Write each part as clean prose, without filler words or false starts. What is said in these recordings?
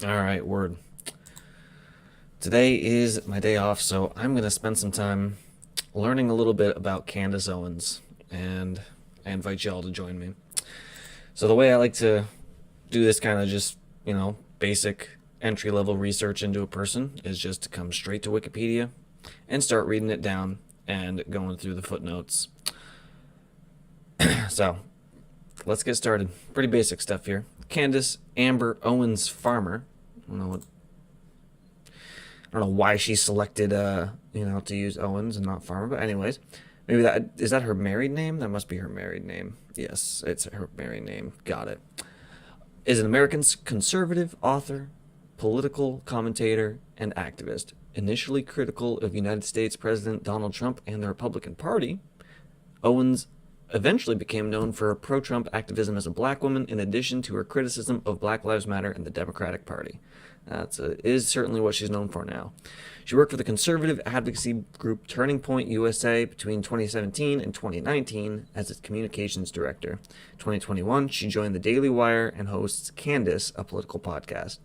All right, word. Today is my day off, so I'm going to spend some time learning a little bit about Candace Owens, and I invite y'all to join me. So, the way I like to do this kind of just, basic entry level research into a person is just to come straight to Wikipedia and start reading it down and going through the footnotes. So, let's get started. Pretty basic stuff here. Candace Amber Owens Farmer. I don't know why she selected to use Owens and not Farmer, but anyways, maybe that is that her married name? That must be her married name. Yes, it's her married name. Got it. Is an American conservative author, political commentator, and activist. Initially critical of United States President Donald Trump and the Republican Party, Owens eventually became known for her pro-Trump activism as a black woman, in addition to her criticism of Black Lives Matter and the Democratic Party. That is certainly what she's known for now. She worked for the conservative advocacy group Turning Point USA between 2017 and 2019 as its communications director. 2021, she joined the Daily Wire and hosts Candace, a political podcast.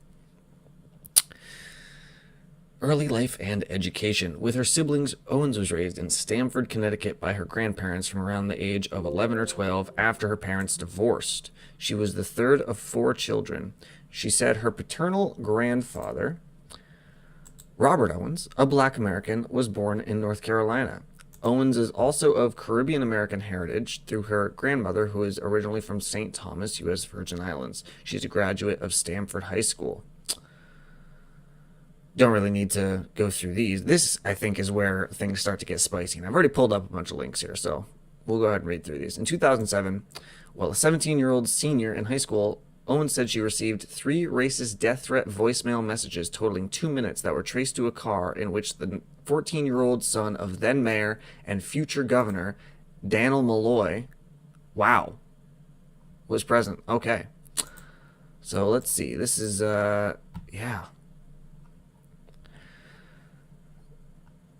Early life and education. With her siblings, Owens was raised in Stamford, Connecticut by her grandparents from around the age of 11 or 12 after her parents divorced. She was the third of 4 children. She said her paternal grandfather, Robert Owens, a black American, was born in North Carolina. Owens is also of Caribbean American heritage through her grandmother, who is originally from St. Thomas, U.S. Virgin Islands. She's a graduate of Stamford High School. Don't really need to go through these. This, I think, is where things start to get spicy. And I've already pulled up a bunch of links here, so we'll go ahead and read through these. In 2007, while a 17-year-old senior in high school, Owens said she received 3 racist death threat voicemail messages totaling 2 minutes that were traced to a car in which the 14-year-old son of then mayor and future governor Daniel Malloy, was present. Okay. So let's see. This is,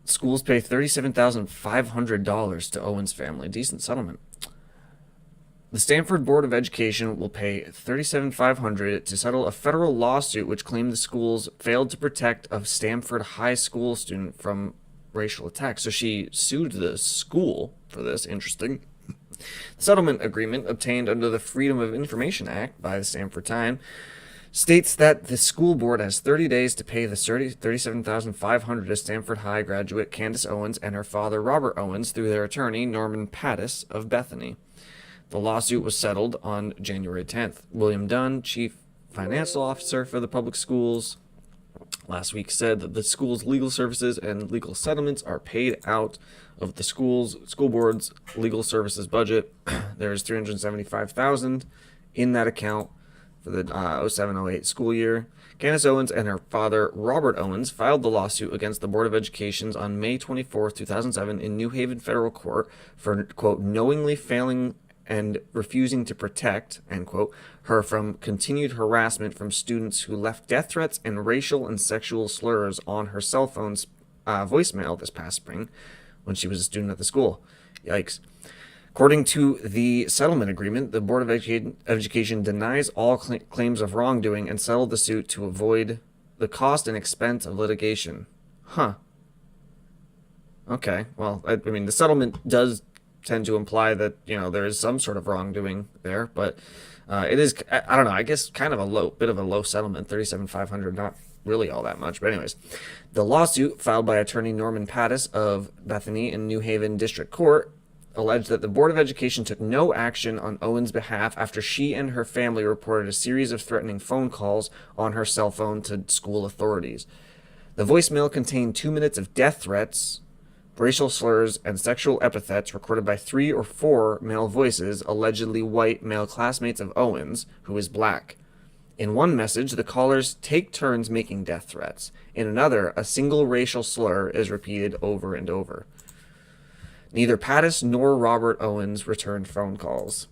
Schools pay $37,500 to Owens' family. Decent settlement. The Stanford Board of Education will pay $37,500 to settle a federal lawsuit which claimed the schools failed to protect a Stanford High School student from racial attacks. So she sued the school for this. Interesting. The settlement agreement, obtained under the Freedom of Information Act by the Stanford Times, states that the school board has 30 days to pay the $37,500 to Stanford High graduate Candace Owens and her father Robert Owens through their attorney Norman Pattis of Bethany. The lawsuit was settled on January 10th. William Dunn, chief financial officer for the public schools, last week said that the school's legal services and legal settlements are paid out of the school board's legal services budget. There's $375,000 in that account for the 07-08 school year. Candace Owens and her father, Robert Owens, filed the lawsuit against the Board of Education on May 24, 2007 in New Haven federal court for, quote, knowingly failing and refusing to protect, end quote, her from continued harassment from students who left death threats and racial and sexual slurs on her cell phone's voicemail this past spring when she was a student at the school. Yikes. According to the settlement agreement, the Board of Education denies all claims of wrongdoing and settled the suit to avoid the cost and expense of litigation. Huh. Okay, well, I mean, the settlement does tend to imply that, there is some sort of wrongdoing there, but it is, I don't know, I guess kind of a bit of a low settlement, $37,500, not really all that much, but anyways. The lawsuit, filed by attorney Norman Pattis of Bethany in New Haven District Court, alleged that the Board of Education took no action on Owens' behalf after she and her family reported a series of threatening phone calls on her cell phone to school authorities. The voicemail contained 2 minutes of death threats, racial slurs, and sexual epithets recorded by 3 or 4 male voices, allegedly white male classmates of Owens, who is black. In one message, the callers take turns making death threats. In another, a single racial slur is repeated over and over. Neither Pattis nor Robert Owens returned phone calls.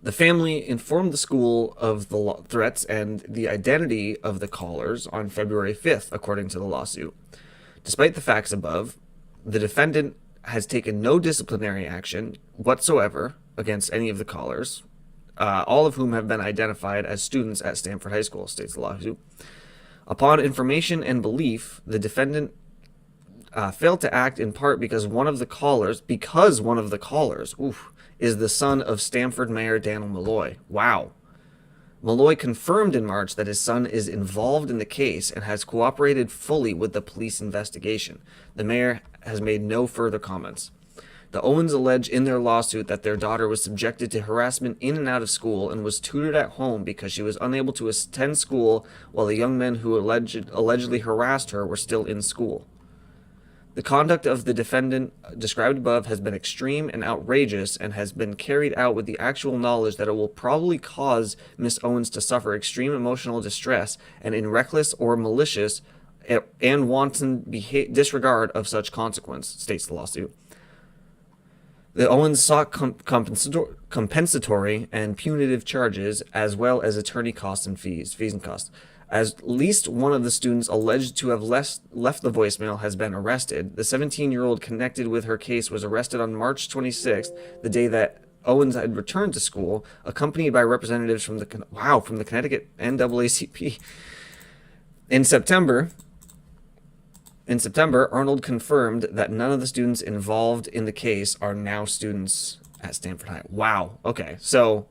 The family informed the school of the threats and the identity of the callers on February 5th, according to the lawsuit. Despite the facts above, the defendant has taken no disciplinary action whatsoever against any of the callers, all of whom have been identified as students at Stanford High School, states the lawsuit. Upon information and belief, the defendant failed to act in part because one of the callers, is the son of Stanford Mayor Daniel Malloy. Wow. Malloy confirmed in March that his son is involved in the case and has cooperated fully with the police investigation. The mayor has made no further comments. The Owens allege in their lawsuit that their daughter was subjected to harassment in and out of school and was tutored at home because she was unable to attend school while the young men who allegedly harassed her were still in school. The conduct of the defendant described above has been extreme and outrageous and has been carried out with the actual knowledge that it will probably cause Miss Owens to suffer extreme emotional distress and in reckless or malicious and wanton disregard of such consequence, states the lawsuit. The Owens sought compensatory and punitive charges as well as attorney costs and fees and costs. As least one of the students alleged to have left the voicemail has been arrested. The 17-year-old connected with her case was arrested on March 26th, the day that Owens had returned to school, accompanied by representatives from the Connecticut NAACP. In September, Arnold confirmed that none of the students involved in the case are now students at Stanford High. Wow. Okay, so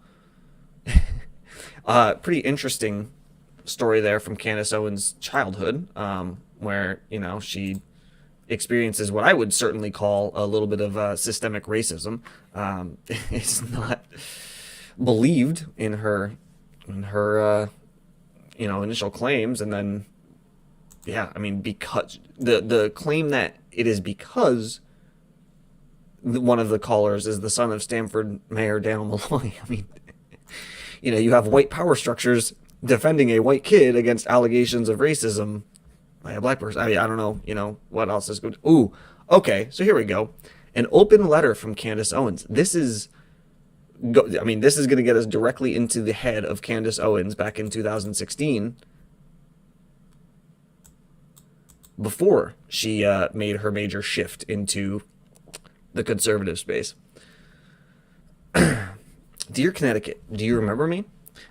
pretty interesting story there from Candace Owens' childhood, where, she experiences what I would certainly call a little bit of systemic racism. It's not believed in her initial claims, and then because the claim that it is because one of the callers is the son of Stanford Mayor Daniel Malloy. You have white power structures defending a white kid against allegations of racism by a black person. I don't know, what else is good. Ooh, okay, so here we go. An open letter from Candace Owens. This is going to get us directly into the head of Candace Owens back in 2016, before she made her major shift into the conservative space. Dear Connecticut, do you remember me?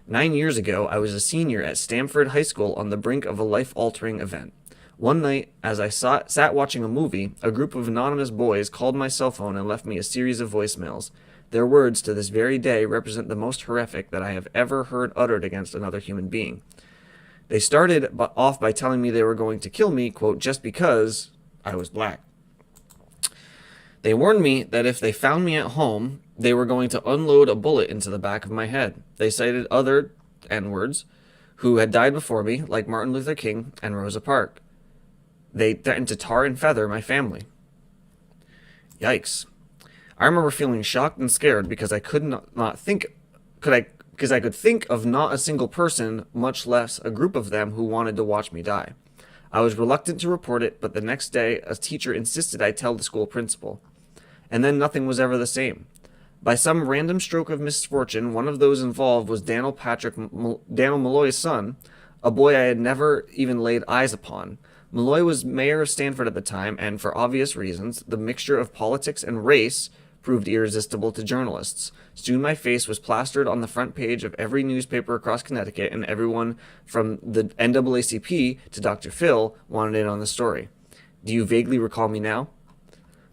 9 years ago, I was a senior at Stanford High School on the brink of a life-altering event. One night, as I sat watching a movie, a group of anonymous boys called my cell phone and left me a series of voicemails. Their words to this very day represent the most horrific that I have ever heard uttered against another human being. They started off by telling me they were going to kill me, quote, just because I was black. They warned me that if they found me at home, they were going to unload a bullet into the back of my head. They cited other N-words who had died before me, like Martin Luther King and Rosa Parks. They threatened to tar and feather my family. Yikes. I remember feeling shocked and scared because I could think of not a single person, much less a group of them, who wanted to watch me die. I was reluctant to report it, but the next day a teacher insisted I tell the school principal. And then nothing was ever the same. By some random stroke of misfortune, one of those involved was Daniel Malloy's son, a boy I had never even laid eyes upon. Malloy was mayor of Stanford at the time, and for obvious reasons, the mixture of politics and race proved irresistible to journalists. Soon my face was plastered on the front page of every newspaper across Connecticut, and everyone from the NAACP to Dr. Phil wanted in on the story. Do you vaguely recall me now?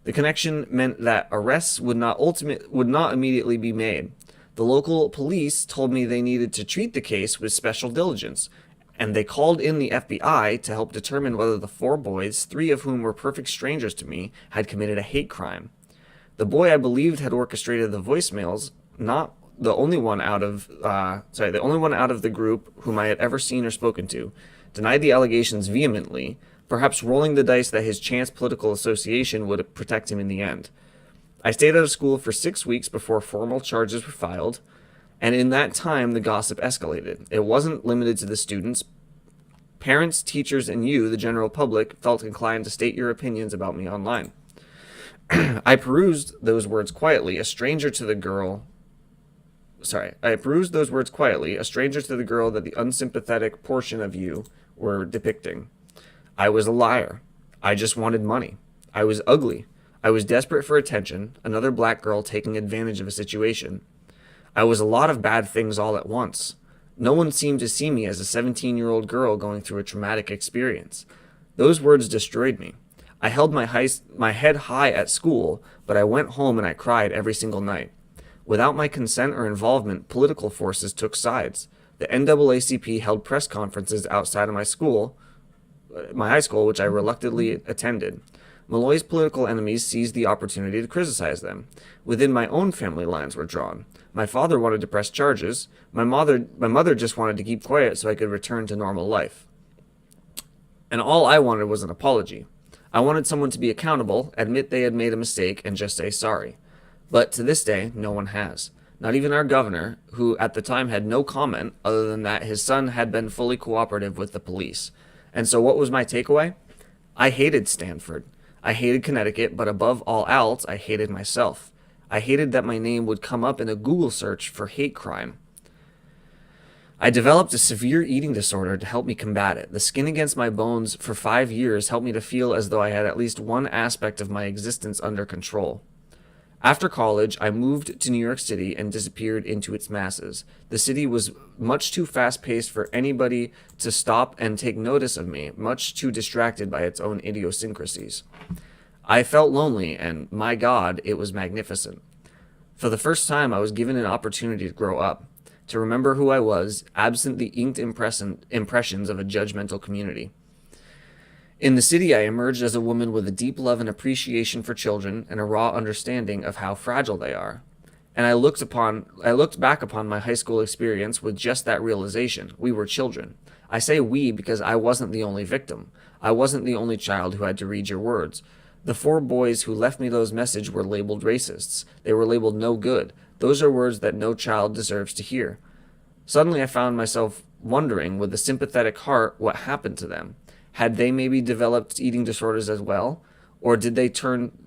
The connection meant that arrests would not immediately be made. The local police told me they needed to treat the case with special diligence, and they called in the FBI to help determine whether the 4 boys, 3 of whom were perfect strangers to me, had committed a hate crime. The boy I believed had orchestrated the voicemails, not the only one out of the group whom I had ever seen or spoken to, denied the allegations vehemently, perhaps rolling the dice that his chance political association would protect him in the end. I stayed out of school for 6 weeks before formal charges were filed, and in that time the gossip escalated. It wasn't limited to the students. Parents, teachers, and you, the general public, felt inclined to state your opinions about me online. I perused those words quietly, a stranger to the girl that the unsympathetic portion of you were depicting. I was a liar. I just wanted money. I was ugly. I was desperate for attention, another black girl taking advantage of a situation. I was a lot of bad things all at once. No one seemed to see me as a 17-year-old girl going through a traumatic experience. Those words destroyed me. I held my head high at school, but I went home and I cried every single night. Without my consent or involvement, political forces took sides. The NAACP held press conferences outside of my high school, which I reluctantly attended. Malloy's political enemies seized the opportunity to criticize them. Within my own family, lines were drawn. My father wanted to press charges. My mother just wanted to keep quiet so I could return to normal life. And all I wanted was an apology. I wanted someone to be accountable, admit they had made a mistake, and just say sorry. But to this day, no one has. Not even our governor, who at the time had no comment other than that his son had been fully cooperative with the police. And so what was my takeaway? I hated Stanford. I hated Connecticut, but above all else, I hated myself. I hated that my name would come up in a Google search for hate crime. I developed a severe eating disorder to help me combat it. The skin against my bones for 5 years helped me to feel as though I had at least one aspect of my existence under control. After college, I moved to New York City and disappeared into its masses. The city was much too fast-paced for anybody to stop and take notice of me, much too distracted by its own idiosyncrasies. I felt lonely, and my God, it was magnificent. For the first time, I was given an opportunity to grow up, to remember who I was, absent the inked impressions of a judgmental community. In the city, I emerged as a woman with a deep love and appreciation for children and a raw understanding of how fragile they are. And I looked back upon my high school experience with just that realization. We were children. I say we because I wasn't the only victim. I wasn't the only child who had to read your words. The 4 boys who left me those messages were labeled racists. They were labeled no good. Those are words that no child deserves to hear. Suddenly I found myself wondering with a sympathetic heart what happened to them. Had they maybe developed eating disorders as well? Or did they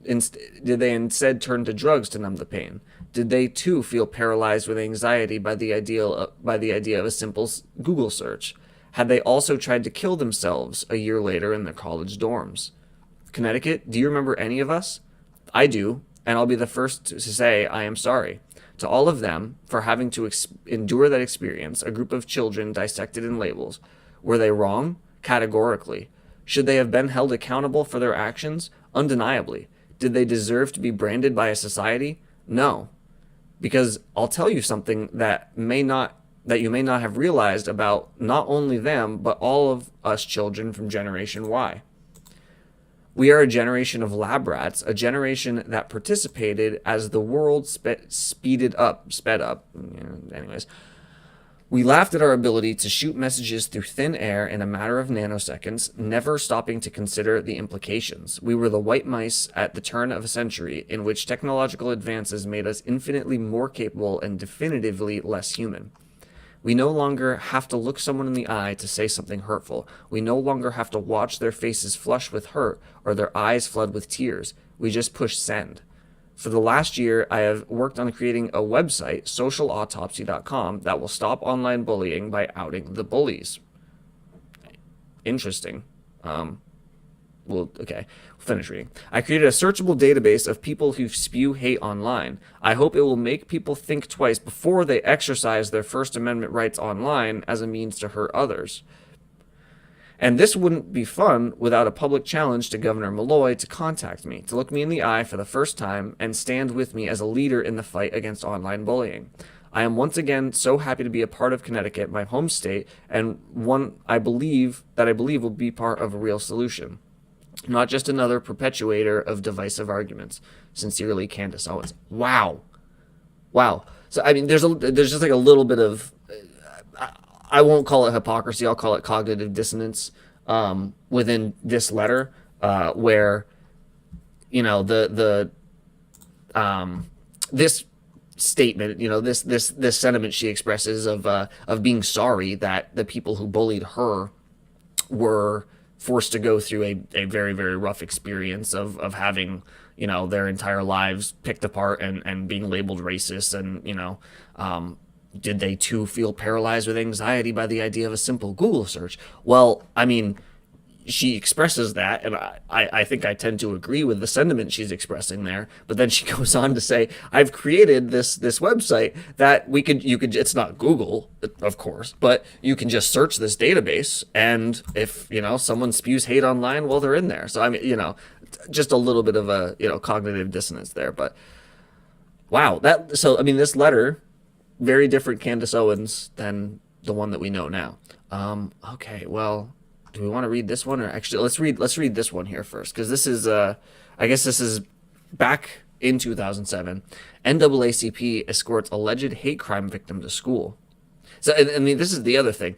instead turn to drugs to numb the pain? Did they too feel paralyzed with anxiety by the idea of a simple Google search? Had they also tried to kill themselves a year later in their college dorms? Connecticut, do you remember any of us? I do, and I'll be the first to say I am sorry. To all of them for having to endure that experience, a group of children dissected in labels. Were they wrong? Categorically. Should they have been held accountable for their actions? Undeniably. Did they deserve to be branded by a society? No. Because I'll tell you something that you may not have realized about not only them, but all of us children from Generation Y. We are a generation of lab rats, a generation that participated as the world sped up. Anyways, we laughed at our ability to shoot messages through thin air in a matter of nanoseconds, never stopping to consider the implications. We were the white mice at the turn of a century in which technological advances made us infinitely more capable and definitively less human. We no longer have to look someone in the eye to say something hurtful. We no longer have to watch their faces flush with hurt or their eyes flood with tears. We just push send. For the last year, I have worked on creating a website, socialautopsy.com, that will stop online bullying by outing the bullies. Interesting. Okay, finish reading. I created a searchable database of people who spew hate online. I hope it will make people think twice before they exercise their First Amendment rights online as a means to hurt others. And this wouldn't be fun without a public challenge to Governor Malloy to contact me, to look me in the eye for the first time and stand with me as a leader in the fight against online bullying. I am once again so happy to be a part of Connecticut, my home state, and one I believe will be part of a real solution. Not just another perpetuator of divisive arguments. Sincerely, Candace Owens. Wow. So, I mean, there's just like a little bit of, I won't call it hypocrisy, I'll call it cognitive dissonance within this letter, where, you know, this statement, you know, this sentiment she expresses of being sorry that the people who bullied her were forced to go through a very, very rough experience of having, you know, their entire lives picked apart and being labeled racist. And, you know, did they too feel paralyzed with anxiety by the idea of a simple Google search? Well, I mean, she expresses that, and I think I tend to agree with the sentiment she's expressing there. But then she goes on to say, "I've created this website that you could. It's not Google, of course, but you can just search this database, and if someone spews hate online, well, they're in there. So I mean, just a little bit of a cognitive dissonance there. But wow, this letter, very different Candace Owens than the one that we know now. Okay, well, do we want to read this one, or actually let's read this one here first, because this is I guess this is back in 2007. NAACP escorts alleged hate crime victim to school. So I mean, this is the other thing.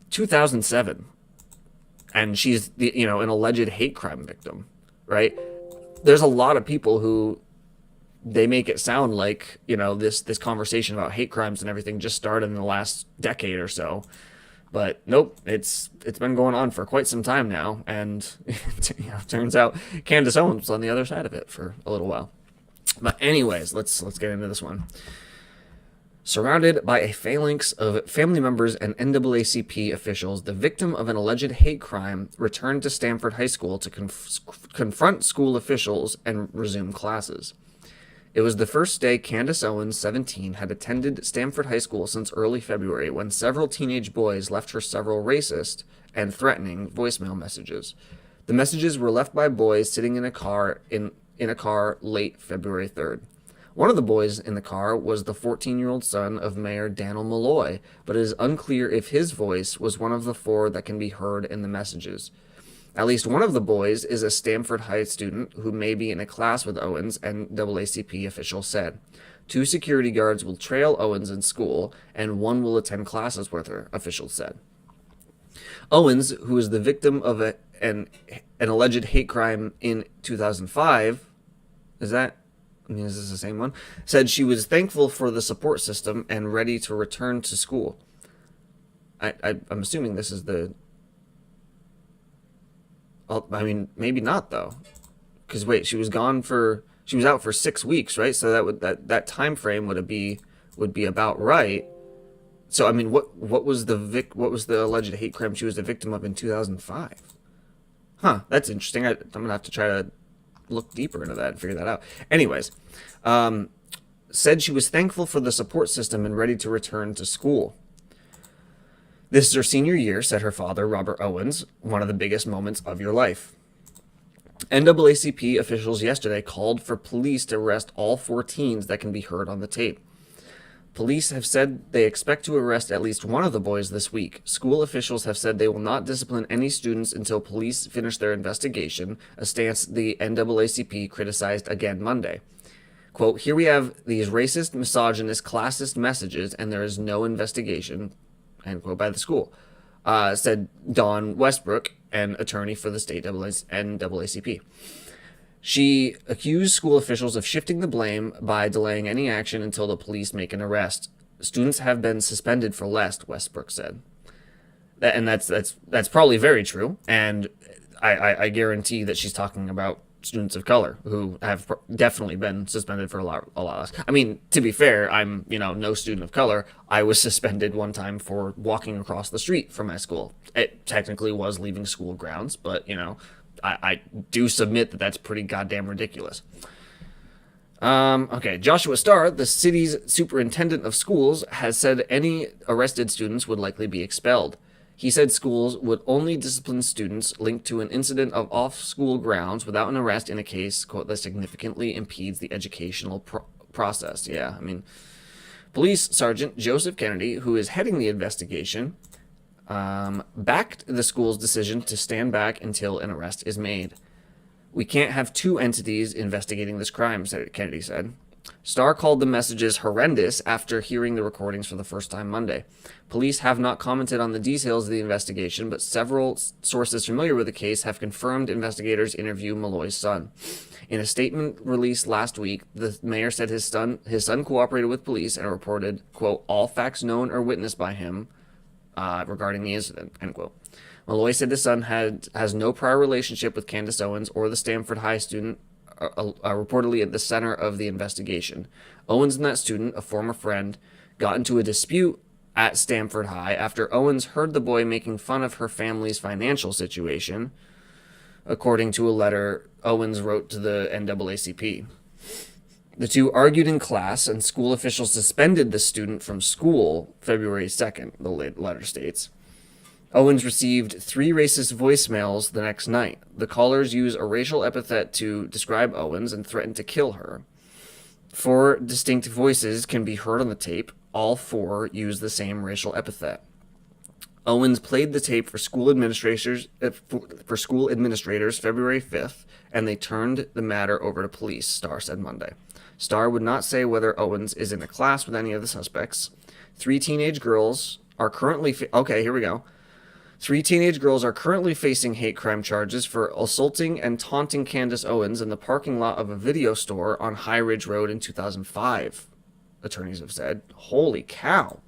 2007, and she's an alleged hate crime victim, right? There's a lot of people who they make it sound like this conversation about hate crimes and everything just started in the last decade or so. But nope, it's been going on for quite some time now, and turns out Candace Owens was on the other side of it for a little while. But anyways, let's get into this one. Surrounded by a phalanx of family members and NAACP officials, the victim of an alleged hate crime returned to Stanford High School to confront school officials and resume classes. It was the first day Candace Owens, 17, had attended Stanford High School since early February, when several teenage boys left her several racist and threatening voicemail messages. The messages were left by boys sitting in a car in a car late February 3rd. One of the boys in the car was the 14-year-old son of Mayor Daniel Malloy, but it is unclear if his voice was one of the four that can be heard in the messages. At least one of the boys is a Stanford High student who may be in a class with Owens, NAACP officials said. 2 security guards will trail Owens in school, and 1 will attend classes with her, officials said. Owens, who is the victim of an alleged hate crime in 2005, is this the same one? Said she was thankful for the support system and ready to return to school. I'm assuming this is the... I mean, maybe not though, because wait, she was out for 6 weeks, right? So that time frame would be about right. So I mean, what was the alleged hate crime she was the victim of in 2005? Huh, that's interesting. I'm gonna have to try to look deeper into that and figure that out. Anyways, said she was thankful for the support system and ready to return to school. This is her senior year, said her father, Robert Owens, one of the biggest moments of your life. NAACP officials yesterday called for police to arrest all 4 teens that can be heard on the tape. Police have said they expect to arrest at least one of the boys this week. School officials have said they will not discipline any students until police finish their investigation, a stance the NAACP criticized again Monday. Quote, "Here we have these racist, misogynist, classist messages, and there is no investigation," end quote, by the school, said Dawn Westbrook, an attorney for the state NAACP. She accused school officials of shifting the blame by delaying any action until the police make an arrest. Students have been suspended for less, Westbrook said. That's probably very true, and I guarantee that she's talking about students of color who have definitely been suspended for a lot less. I mean, to be fair, I'm no student of color. I was suspended one time for walking across the street from my school. It technically was leaving school grounds, but I do submit that that's pretty goddamn ridiculous. Okay, Joshua Starr, the city's superintendent of schools, has said any arrested students would likely be expelled. He said schools would only discipline students linked to an incident of off-school grounds without an arrest in a case, quote, that significantly impedes the educational process. Yeah, I mean, Police Sergeant Joseph Kennedy, who is heading the investigation, backed the school's decision to stand back until an arrest is made. "We can't have 2 entities investigating this crime," Kennedy said. Starr called the messages horrendous after hearing the recordings for the first time Monday. Police have not commented on the details of the investigation, but several sources familiar with the case have confirmed investigators interview Malloy's son. In a statement released last week, the mayor said his son cooperated with police and reported, quote, "all facts known or witnessed by him regarding the incident," end quote. Malloy said his son has no prior relationship with Candace Owens or the Stanford High student, reportedly at the center of the investigation. Owens and that student, a former friend, got into a dispute at Stanford High after Owens heard the boy making fun of her family's financial situation, according to a letter Owens wrote to the NAACP. The two argued in class, and school officials suspended the student from school February 2nd, the letter states. Owens received 3 racist voicemails the next night. The callers use a racial epithet to describe Owens and threaten to kill her. 4 distinct voices can be heard on the tape. All 4 use the same racial epithet. Owens played the tape for school administrators February 5th, and they turned the matter over to police, Starr said Monday. Starr would not say whether Owens is in a class with any of the suspects. 3 teenage girls are currently... Okay, here we go. 3 teenage girls are currently facing hate crime charges for assaulting and taunting Candace Owens in the parking lot of a video store on High Ridge Road in 2005, attorneys have said. Holy cow.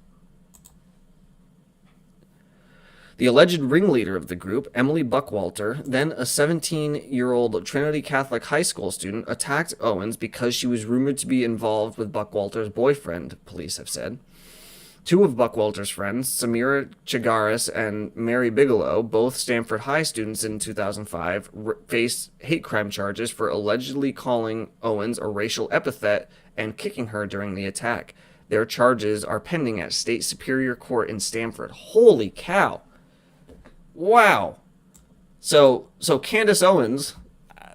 The alleged ringleader of the group, Emily Buckwalter, then a 17-year-old Trinity Catholic high school student, attacked Owens because she was rumored to be involved with Buckwalter's boyfriend, police have said. 2 of Buckwalter's friends, Samira Chagaris and Mary Bigelow, both Stanford High students in 2005, faced hate crime charges for allegedly calling Owens a racial epithet and kicking her during the attack. Their charges are pending at State Superior Court in Stanford. Holy cow. Wow. So Candace Owens,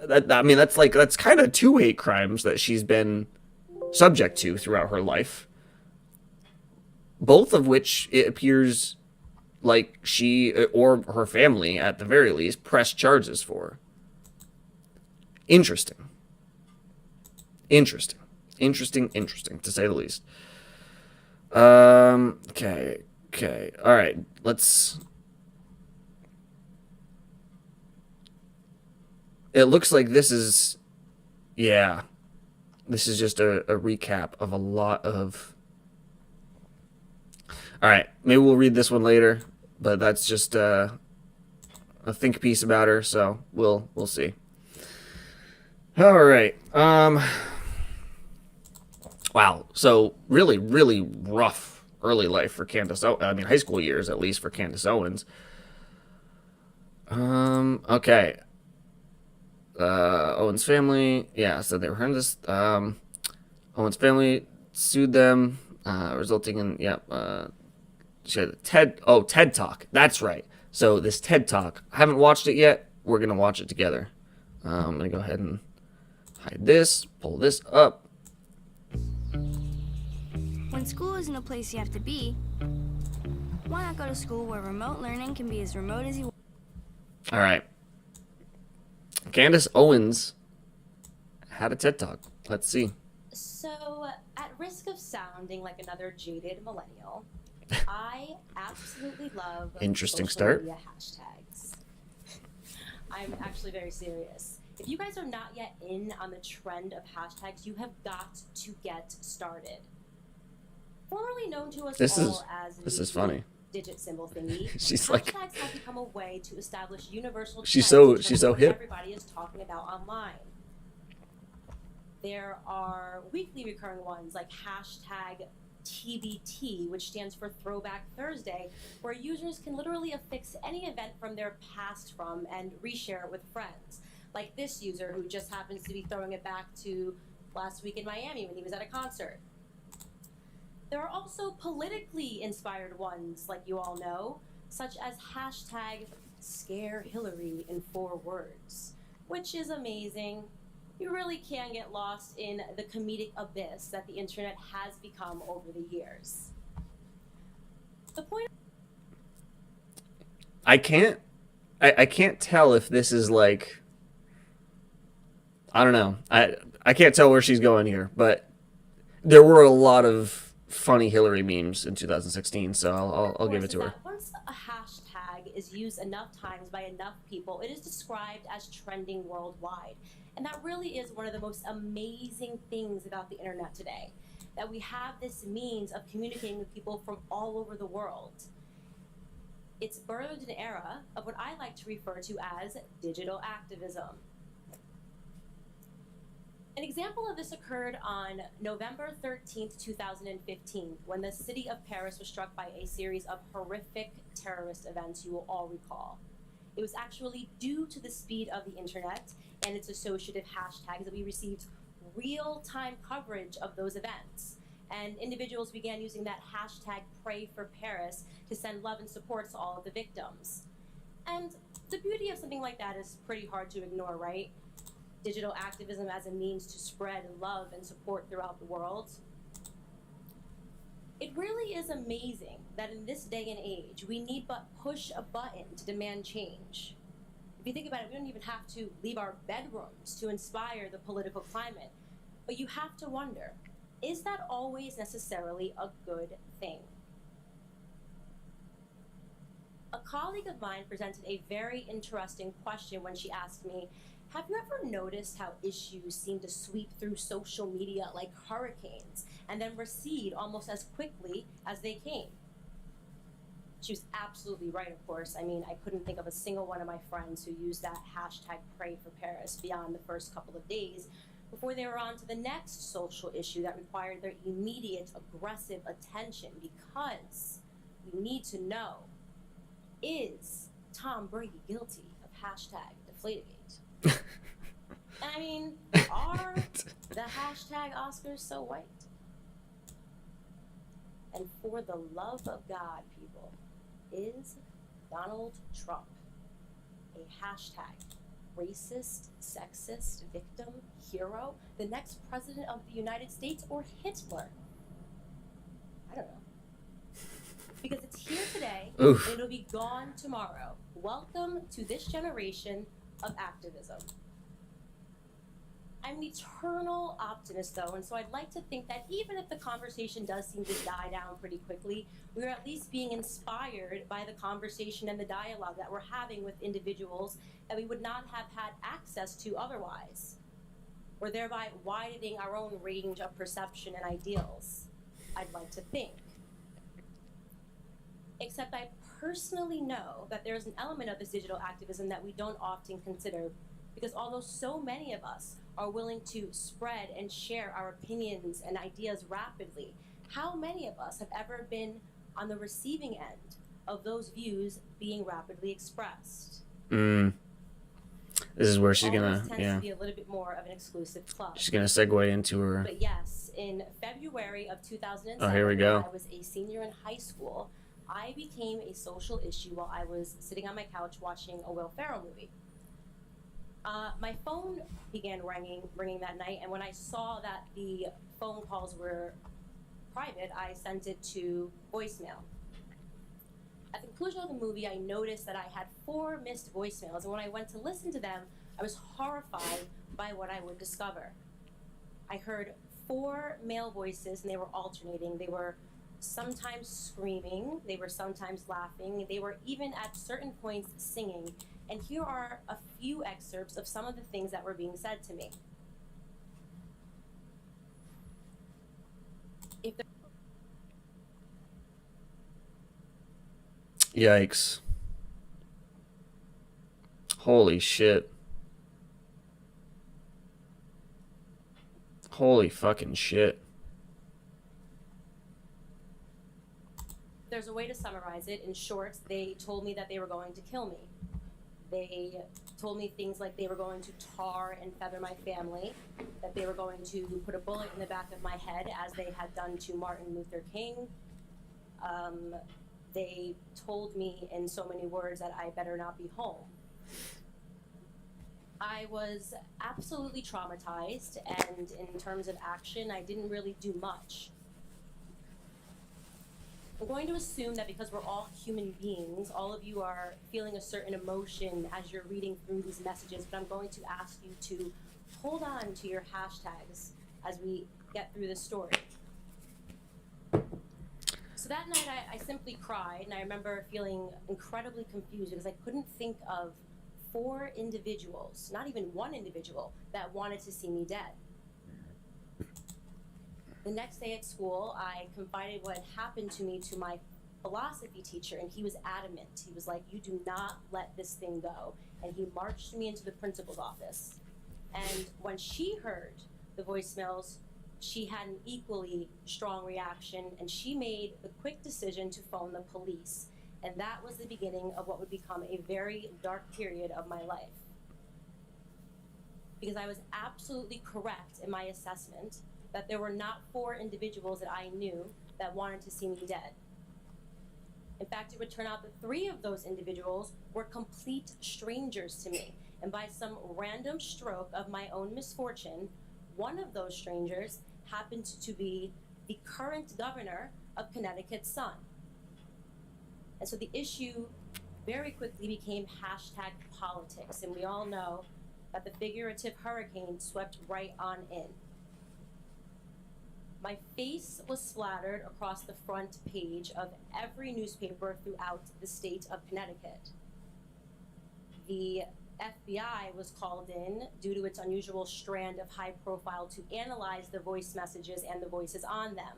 that's kind of 2 hate crimes that she's been subject to throughout her life. Both of which it appears like she, or her family at the very least, pressed charges for. Interesting, to say the least. Okay. All right, let's... It looks like this is... Yeah. This is just a recap of a lot of... All right, maybe we'll read this one later, but that's just a think piece about her, so we'll see. All right. Wow. So really, really rough early life for Candace. High school years at least for Candace Owens. Okay. Owens family. Yeah. So they were hearing this. Owens family sued them, resulting in she had a TED Talk. That's right. So this TED Talk, I haven't watched it yet. We're gonna watch it together. I'm gonna go ahead and hide this, pull this up. When school isn't a place you have to be, why not go to school where remote learning can be as remote as you want? All right. Candace Owens had a TED Talk. Let's see. So, at risk of sounding like another jaded millennial, I absolutely love Interesting social start. media hashtags. I'm actually very serious. If you guys are not yet in on the trend of hashtags, you have got to get started. Formerly known to us This as is funny. digit symbol thingy, She's hashtags like, have become a way to establish universal she's trends in so terms of what hip. everybody is talking about online. There are weekly recurring ones like hashtag TBT, which stands for Throwback Thursday, where users can literally affix any event from their past and reshare it with friends. Like this user who just happens to be throwing it back to last week in Miami when he was at a concert. There are also politically inspired ones, like you all know, such as hashtag Scare Hillary in 4 words, which is amazing. You really can get lost in the comedic abyss that the internet has become over the years. The point... I can't tell if this is like, I don't know. I can't tell where she's going here, but there were a lot of funny Hillary memes in 2016, so I'll give it to her. Once a hashtag is used enough times by enough people, it is described as trending worldwide. And that really is one of the most amazing things about the internet today, that we have this means of communicating with people from all over the world. It's birthed an era of what I like to refer to as digital activism. An example of this occurred on November 13th, 2015, when the city of Paris was struck by a series of horrific terrorist events you will all recall. It was actually due to the speed of the internet and its associative hashtags that we received real-time coverage of those events. And individuals began using that hashtag Pray for Paris to send love and support to all of the victims. And the beauty of something like that is pretty hard to ignore, right? Digital activism as a means to spread love and support throughout the world. It really is amazing that in this day and age, we need but push a button to demand change. If you think about it, we don't even have to leave our bedrooms to inspire the political climate. But you have to wonder, is that always necessarily a good thing? A colleague of mine presented a very interesting question when she asked me, have you ever noticed how issues seem to sweep through social media like hurricanes and then recede almost as quickly as they came? She was absolutely right, of course. I mean, I couldn't think of a single one of my friends who used that hashtag Pray for Paris beyond the first couple of days before they were on to the next social issue that required their immediate aggressive attention, because we need to know, is Tom Brady guilty of hashtag Deflategate? I mean, are the hashtag Oscars so white? And for the love of God, people, is Donald Trump a hashtag racist, sexist, victim, hero, the next president of the United States, or Hitler? I don't know. Because it's here today, Oof. and it'll be gone tomorrow. Welcome to this generation of activism. I'm an eternal optimist, though, and so I'd like to think that even if the conversation does seem to die down pretty quickly, we're at least being inspired by the conversation and the dialogue that we're having with individuals that we would not have had access to otherwise. We're thereby widening our own range of perception and ideals, I'd like to think. Except I personally know that there's an element of this digital activism that we don't often consider, because although so many of us are willing to spread and share our opinions and ideas rapidly, how many of us have ever been on the receiving end of those views being rapidly expressed? This is where she's All gonna, this tends to be a little bit more of an exclusive club. she's gonna segue into her. But yes, in February of 2007, Oh, here we go. when I was a senior in high school, I became a social issue while I was sitting on my couch watching a Will Ferrell movie. My phone began ringing that night, and when I saw that the phone calls were private, I sent it to voicemail. At the conclusion of the movie, I noticed that I had 4 missed voicemails, and when I went to listen to them, I was horrified by what I would discover. I heard 4 male voices, and they were alternating. They were sometimes screaming, they were sometimes laughing, they were even at certain points singing. And here are a few excerpts of some of the things that were being said to me. Yikes. Holy shit. Holy fucking shit. There's a way to summarize it. In short, they told me that they were going to kill me. They told me things like they were going to tar and feather my family, that they were going to put a bullet in the back of my head as they had done to Martin Luther King. They told me in so many words that I better not be home. I was absolutely traumatized, and in terms of action, I didn't really do much. I'm going to assume that because we're all human beings, all of you are feeling a certain emotion as you're reading through these messages, but I'm going to ask you to hold on to your hashtags as we get through this story. So that night I simply cried, and I remember feeling incredibly confused because I couldn't think of 4 individuals, not even one individual, that wanted to see me dead. The next day at school, I confided what had happened to me to my philosophy teacher, and he was adamant. He was like, you do not let this thing go. And he marched me into the principal's office. And when she heard the voicemails, she had an equally strong reaction, and she made the quick decision to phone the police. And that was the beginning of what would become a very dark period of my life. Because I was absolutely correct in my assessment that there were not 4 individuals that I knew that wanted to see me dead. In fact, it would turn out that 3 of those individuals were complete strangers to me. And by some random stroke of my own misfortune, one of those strangers happened to be the current governor of Connecticut's son. And so the issue very quickly became hashtag politics, and we all know that the figurative hurricane swept right on in. My face was splattered across the front page of every newspaper throughout the state of Connecticut. The FBI was called in due to its unusual strand of high profile to analyze the voice messages and the voices on them.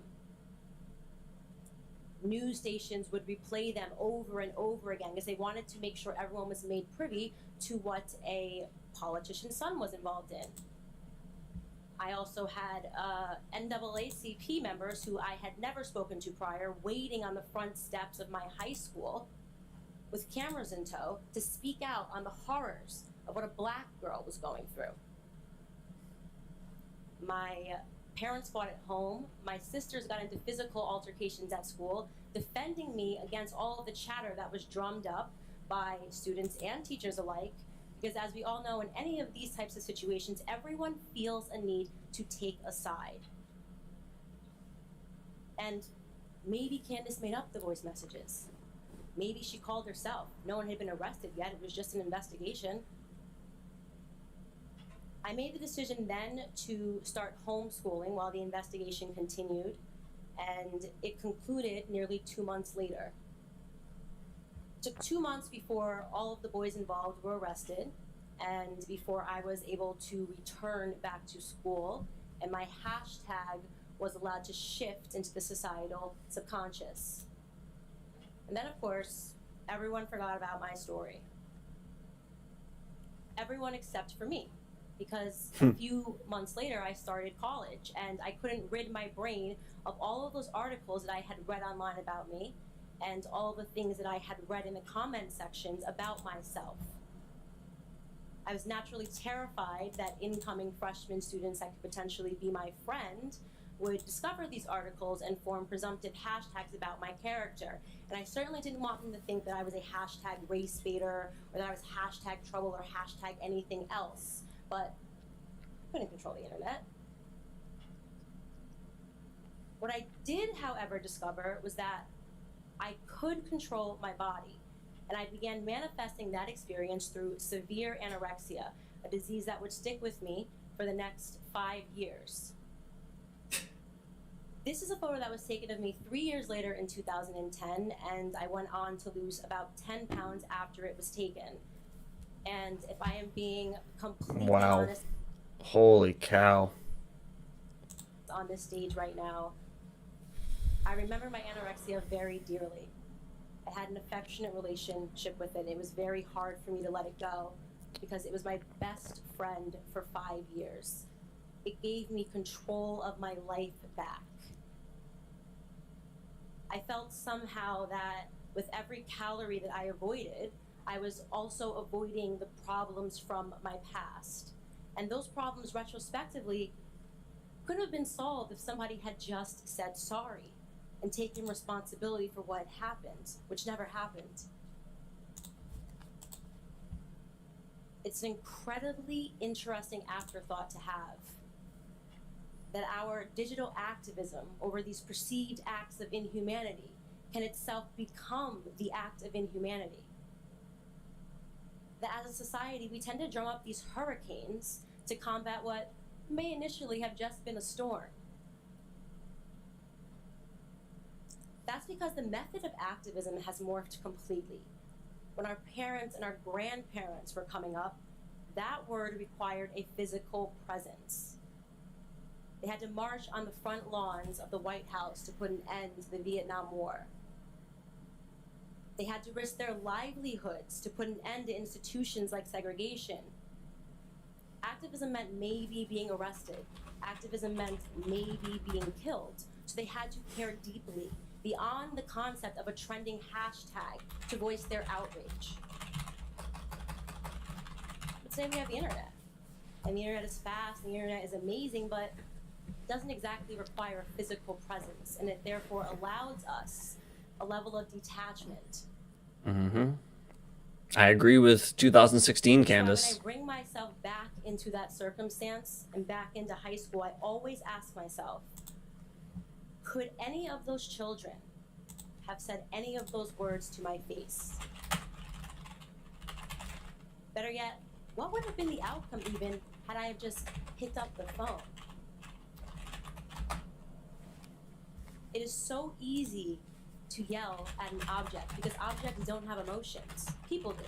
News stations would replay them over and over again because they wanted to make sure everyone was made privy to what a politician's son was involved in. I also had NAACP members who I had never spoken to prior waiting on the front steps of my high school with cameras in tow to speak out on the horrors of what a black girl was going through. My parents fought at home. My sisters got into physical altercations at school, defending me against all of the chatter that was drummed up by students and teachers alike. Because as we all know, in any of these types of situations, everyone feels a need to take a side. And maybe Candace made up the voice messages. Maybe she called herself. No one had been arrested yet. It was just an investigation. I made the decision then to start homeschooling while the investigation continued, and it concluded nearly 2 months later. It took 2 months before all of the boys involved were arrested and before I was able to return back to school, and my hashtag was allowed to shift into the societal subconscious. And then, of course, everyone forgot about my story. Everyone except for me. Because a few months later, I started college, and I couldn't rid my brain of all of those articles that I had read online about me and all the things that I had read in the comment sections about myself. I was naturally terrified that incoming freshman students that could potentially be my friend would discover these articles and form presumptive hashtags about my character. And I certainly didn't want them to think that I was a hashtag race baiter or that I was hashtag trouble or hashtag anything else. But I couldn't control the internet. What I did, however, discover was that I could control my body, and I began manifesting that experience through severe anorexia, a disease that would stick with me for the next 5 years. This is a photo that was taken of me 3 years later in 2010, and I went on to lose about 10 pounds after it was taken. And if I am being completely honest, Holy cow. on this stage right now, I remember my anorexia very dearly. I had an affectionate relationship with it. It was very hard for me to let it go because it was my best friend for 5 years. It gave me control of my life back. I felt somehow that with every calorie that I avoided, I was also avoiding the problems from my past. And those problems retrospectively could have been solved if somebody had just said sorry and taken responsibility for what happened, which never happened. It's an incredibly interesting afterthought to have, that our digital activism over these perceived acts of inhumanity can itself become the act of inhumanity. That as a society, we tend to drum up these hurricanes to combat what may initially have just been a storm. That's because the method of activism has morphed completely. When our parents and our grandparents were coming up, that word required a physical presence. They had to march on the front lawns of the White House to put an end to the Vietnam War. They had to risk their livelihoods to put an end to institutions like segregation. Activism meant maybe being arrested. Activism meant maybe being killed. So they had to care deeply, beyond the concept of a trending hashtag, to voice their outrage. But today we have the internet. And the internet is fast, and the internet is amazing, but it doesn't exactly require physical presence, and it therefore allows us a level of detachment. Mm-hmm. I agree with 2016, Candace. So when I bring myself back into that circumstance and back into high school, I always ask myself, could any of those children have said any of those words to my face? Better yet, what would have been the outcome even had I have just picked up the phone? It is so easy to yell at an object because objects don't have emotions. People do.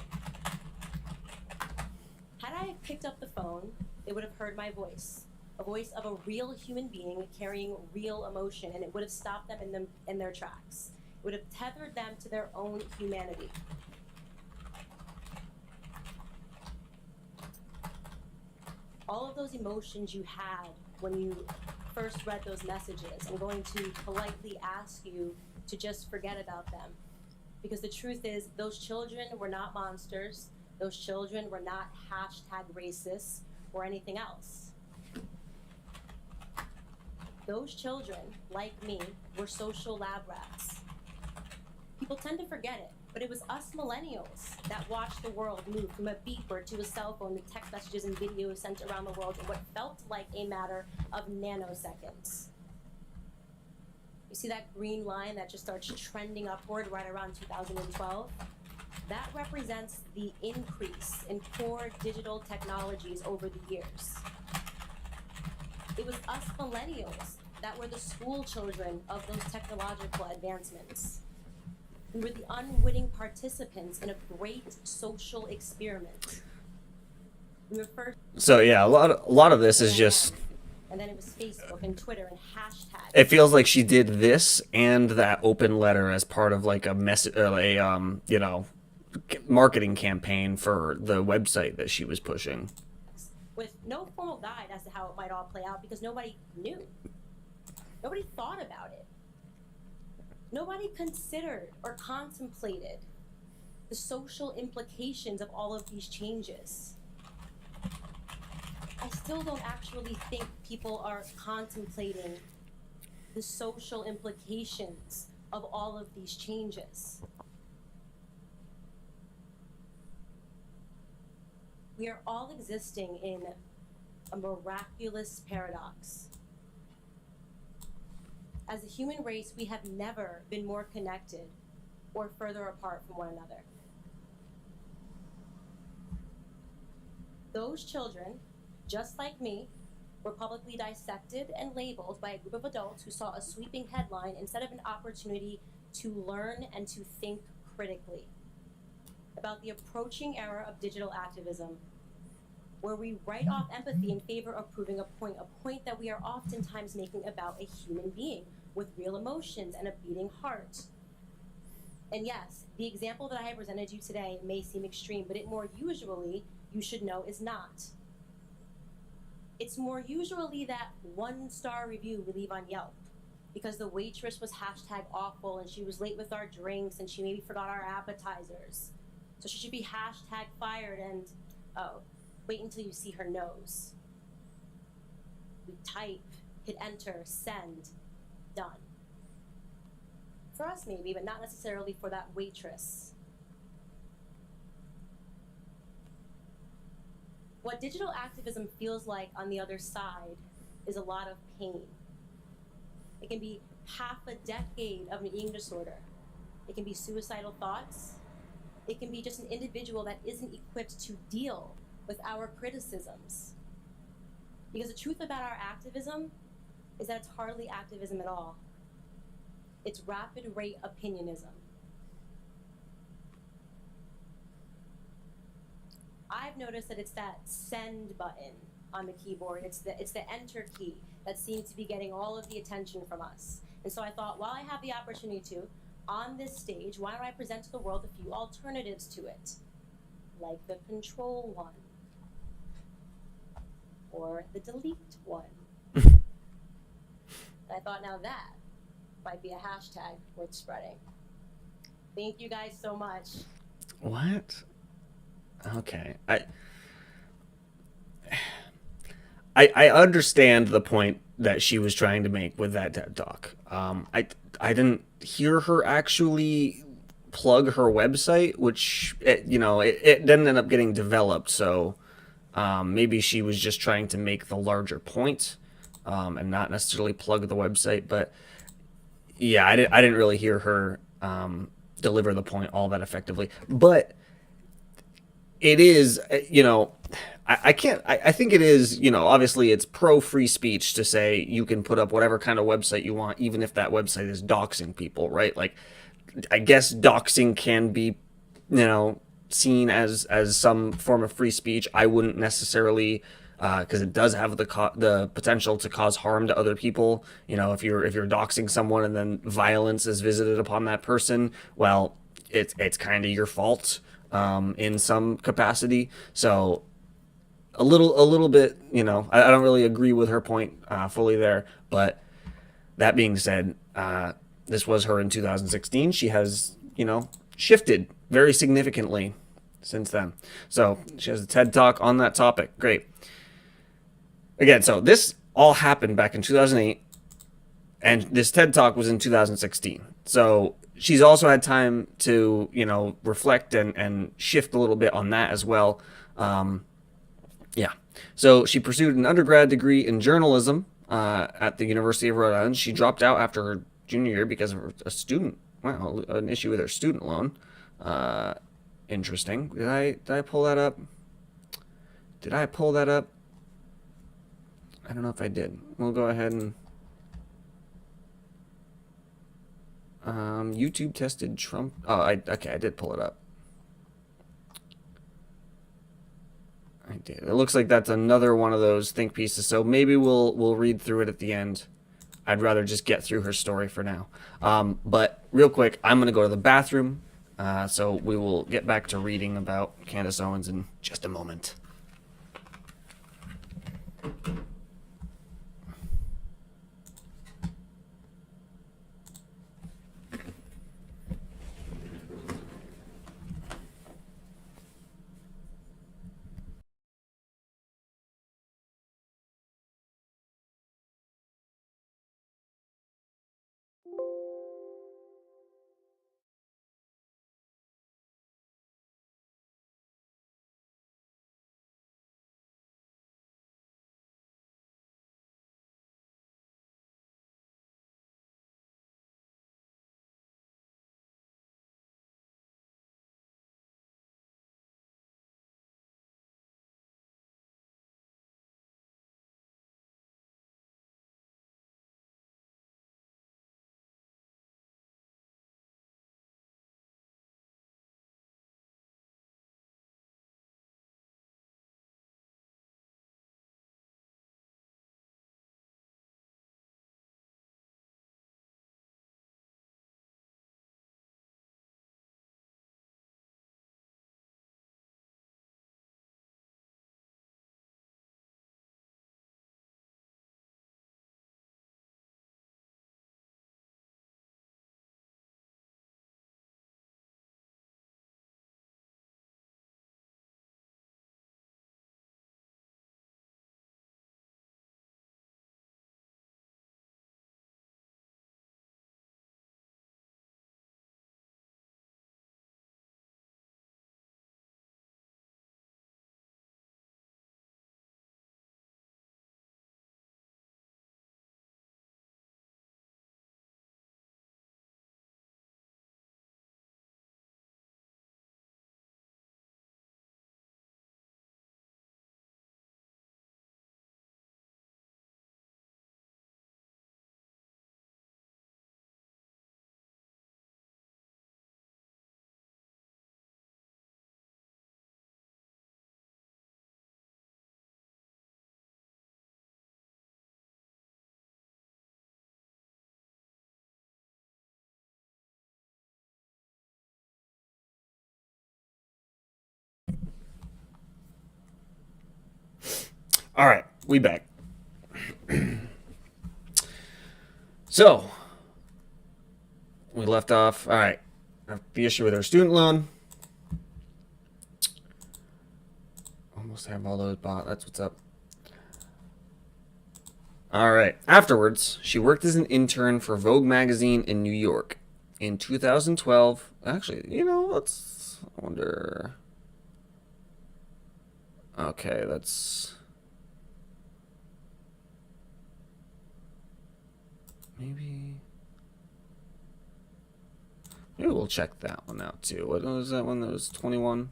Had I picked up the phone, it would have heard my voice, a voice of a real human being carrying real emotion, and it would have stopped them in their tracks. It would have tethered them to their own humanity. All of those emotions you had when you first read those messages, I'm going to politely ask you to just forget about them. Because the truth is, those children were not monsters. Those children were not hashtag racist or anything else. Those children, like me, were social lab rats. People tend to forget it, but it was us millennials that watched the world move from a beeper to a cell phone to text messages and videos sent around the world in what felt like a matter of nanoseconds. You see that green line that just starts trending upward right around 2012? That represents the increase in core digital technologies over the years. It was us millennials that were the school children of those technological advancements. We were the unwitting participants in a great social experiment. We were first. So yeah, a lot of this is just. And then it was Facebook and Twitter and hashtags. It feels like she did this and that open letter as part of like a marketing campaign for the website that she was pushing. With no formal guide as to how it might all play out because nobody knew. Nobody thought about it. Nobody considered or contemplated the social implications of all of these changes. I still don't actually think people are contemplating the social implications of all of these changes. We are all existing in a miraculous paradox. As a human race, we have never been more connected or further apart from one another. Those children, just like me, were publicly dissected and labeled by a group of adults who saw a sweeping headline instead of an opportunity to learn and to think critically about the approaching era of digital activism, where we write off empathy in favor of proving a point that we are oftentimes making about a human being with real emotions and a beating heart. And yes, the example that I have presented you today may seem extreme, but it more usually, you should know, is not. It's more usually that 1-star review we leave on Yelp because the waitress was hashtag awful and she was late with our drinks and she maybe forgot our appetizers. So she should be hashtag fired and, oh, wait until you see her nose. We type, hit enter, send, done. For us maybe, but not necessarily for that waitress. What digital activism feels like on the other side is a lot of pain. It can be half a decade of an eating disorder. It can be suicidal thoughts. It can be just an individual that isn't equipped to deal with our criticisms. Because the truth about our activism is that it's hardly activism at all. It's rapid rate opinionism. I've noticed that it's that send button on the keyboard. It's the enter key that seems to be getting all of the attention from us. And so I thought, while I have the opportunity to, on this stage, why don't I present to the world a few alternatives to it? Like the control one. or the delete one. I thought now that might be a hashtag worth spreading. Thank you guys so much. What? Okay. I understand the point that she was trying to make with that TED Talk. I didn't hear her actually plug her website, which it didn't end up getting developed. So maybe she was just trying to make the larger point and not necessarily plug the website. But yeah, I didn't really hear her deliver the point all that effectively. But it is, I can't, I think it is, obviously it's pro free speech to say you can put up whatever kind of website you want, even if that website is doxing people, right? Like, I guess doxing can be, seen as some form of free speech. I wouldn't necessarily, because it does have the potential to cause harm to other people. If you're doxing someone and then violence is visited upon that person, well, it's kind of your fault in some capacity. So a little bit, I don't really agree with her point fully there. But that being said, this was her in 2016. She has, shifted very significantly since then. So she has a TED Talk on that topic. Great. Again, so this all happened back in 2008, and this TED Talk was in 2016. So she's also had time to, reflect and shift a little bit on that as well. Yeah. So she pursued an undergrad degree in journalism at the University of Rhode Island. She dropped out after her junior year because of an issue with her student loan. Interesting. Did I pull that up? Did I pull that up? I don't know if I did. We'll go ahead and YouTube tested Trump. Oh, okay, I did pull it up. I did. It looks like that's another one of those think pieces. So maybe we'll read through it at the end. I'd rather just get through her story for now. But real quick, I'm gonna go to the bathroom. So we will get back to reading about Candace Owens in just a moment. All right. we back. So, we left off. All right. The issue with our student loan. Almost have all those bought. That's what's up. All right. Afterwards, she worked as an intern for Vogue magazine in New York. In 2012, actually, let's wonder. Okay, that's maybe we'll check that one out too. What was that one? That was 21.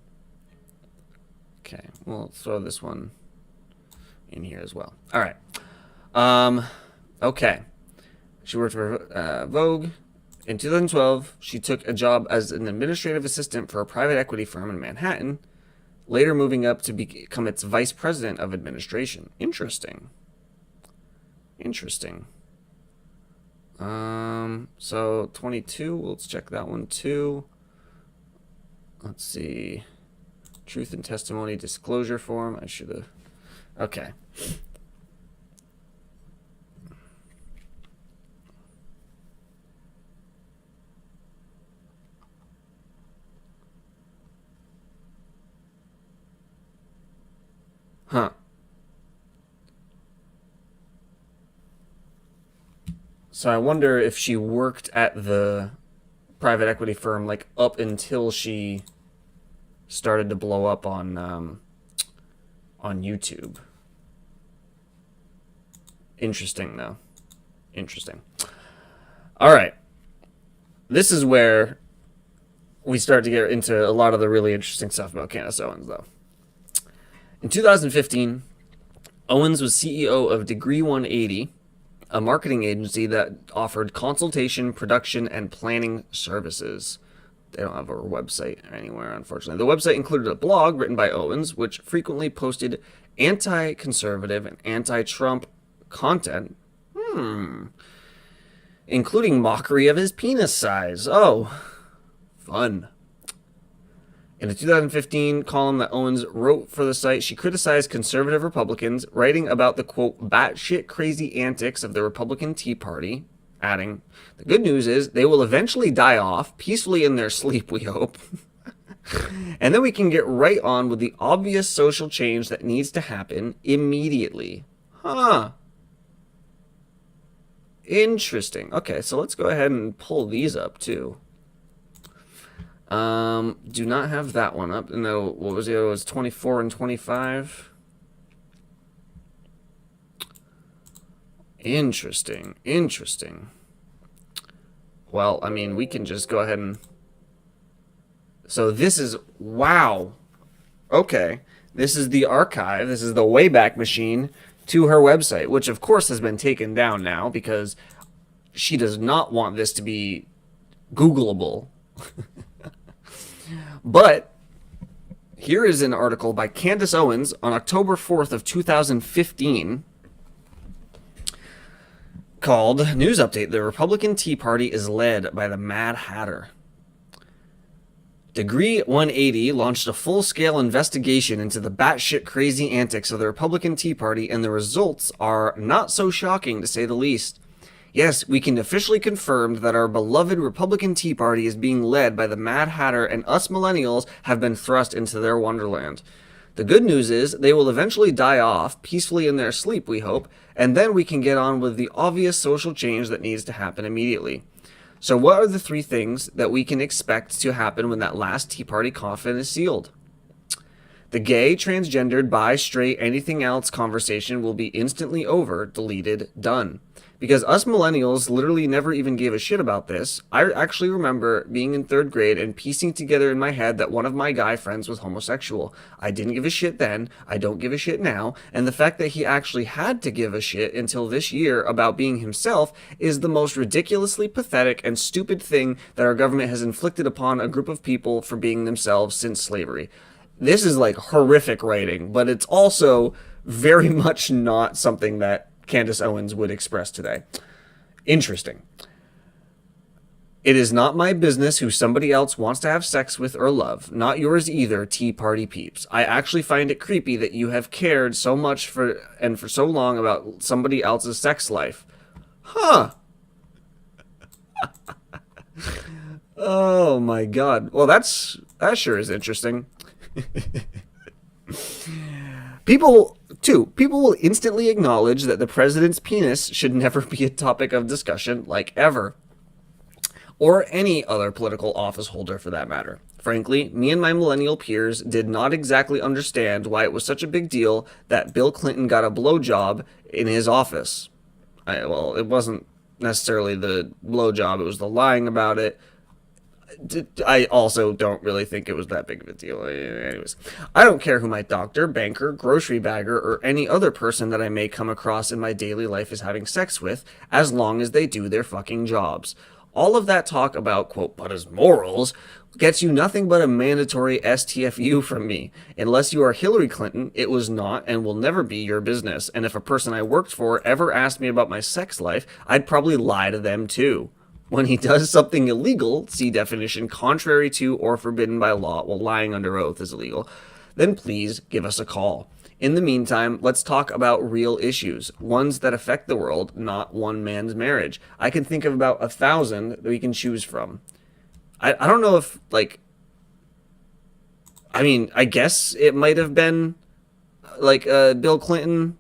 Okay, we'll throw this one in here as well. All right. Okay. She worked for Vogue. In 2012, she took a job as an administrative assistant for a private equity firm in Manhattan, later moving up to become its vice president of administration. Interesting. So 22, let's check that one too. Let's see. Truth and testimony disclosure form. I should have. Okay. Huh. So I wonder if she worked at the private equity firm like up until she started to blow up on YouTube. Interesting though. Interesting. All right. This is where we start to get into a lot of the really interesting stuff about Candace Owens though. In 2015, Owens was CEO of Degree 180, a marketing agency that offered consultation, production, and planning services. They don't have a website anywhere, unfortunately. The website included a blog written by Owens, which frequently posted anti-conservative and anti-Trump content, including mockery of his penis size. Oh, fun. In a 2015 column that Owens wrote for the site, she criticized conservative Republicans, writing about the, quote, batshit crazy antics of the Republican Tea Party, adding, the good news is they will eventually die off, peacefully in their sleep, we hope. And then we can get right on with the obvious social change that needs to happen immediately. Huh. Interesting. Okay, so let's go ahead and pull these up, too. Do not have that one up. No, what was it? It was 24 and 25. Interesting. Well, I mean, we can just go ahead and... So this is... Wow. Okay. This is the archive. This is the Wayback Machine to her website, which of course has been taken down now because she does not want this to be Googleable. But here is an article by Candace Owens on October 4th of 2015 called News Update. The Republican Tea Party is led by the Mad Hatter. Degree 180 launched a full-scale investigation into the batshit crazy antics of the Republican Tea Party, and the results are not so shocking, to say the least. Yes, we can officially confirm that our beloved Republican Tea Party is being led by the Mad Hatter, and us millennials have been thrust into their wonderland. The good news is they will eventually die off, peacefully in their sleep, we hope, and then we can get on with the obvious social change that needs to happen immediately. So what are the 3 things that we can expect to happen when that last Tea Party coffin is sealed? The gay, transgendered, bi, straight, anything else conversation will be instantly over, deleted, done. Because us millennials literally never even gave a shit about this. I actually remember being in 3rd grade and piecing together in my head that one of my guy friends was homosexual. I didn't give a shit then, I don't give a shit now, and the fact that he actually had to give a shit until this year about being himself is the most ridiculously pathetic and stupid thing that our government has inflicted upon a group of people for being themselves since slavery. This is like horrific writing, but it's also very much not something that Candace Owens would express today. Interesting. It is not my business who somebody else wants to have sex with or love. Not yours either, Tea Party peeps. I actually find it creepy that you have cared so much for so long about somebody else's sex life. Huh. Oh my god. Well, that sure is interesting. People will instantly acknowledge that the president's penis should never be a topic of discussion, like ever. Or any other political office holder for that matter. Frankly, me and my millennial peers did not exactly understand why it was such a big deal that Bill Clinton got a blowjob in his office. Well, it wasn't necessarily the blowjob, it was the lying about it. I also don't really think it was that big of a deal. Anyways, I don't care who my doctor, banker, grocery bagger, or any other person that I may come across in my daily life is having sex with, as long as they do their fucking jobs. All of that talk about, quote, but his morals, gets you nothing but a mandatory STFU from me. Unless you are Hillary Clinton, it was not and will never be your business. And if a person I worked for ever asked me about my sex life, I'd probably lie to them too. When he does something illegal, see definition, contrary to or forbidden by law, while lying under oath is illegal, then please give us a call. In the meantime, let's talk about real issues, ones that affect the world, not one man's marriage. I can think of about 1,000 that we can choose from. I don't know if, like, I mean, I guess it might have been, like, Bill Clinton,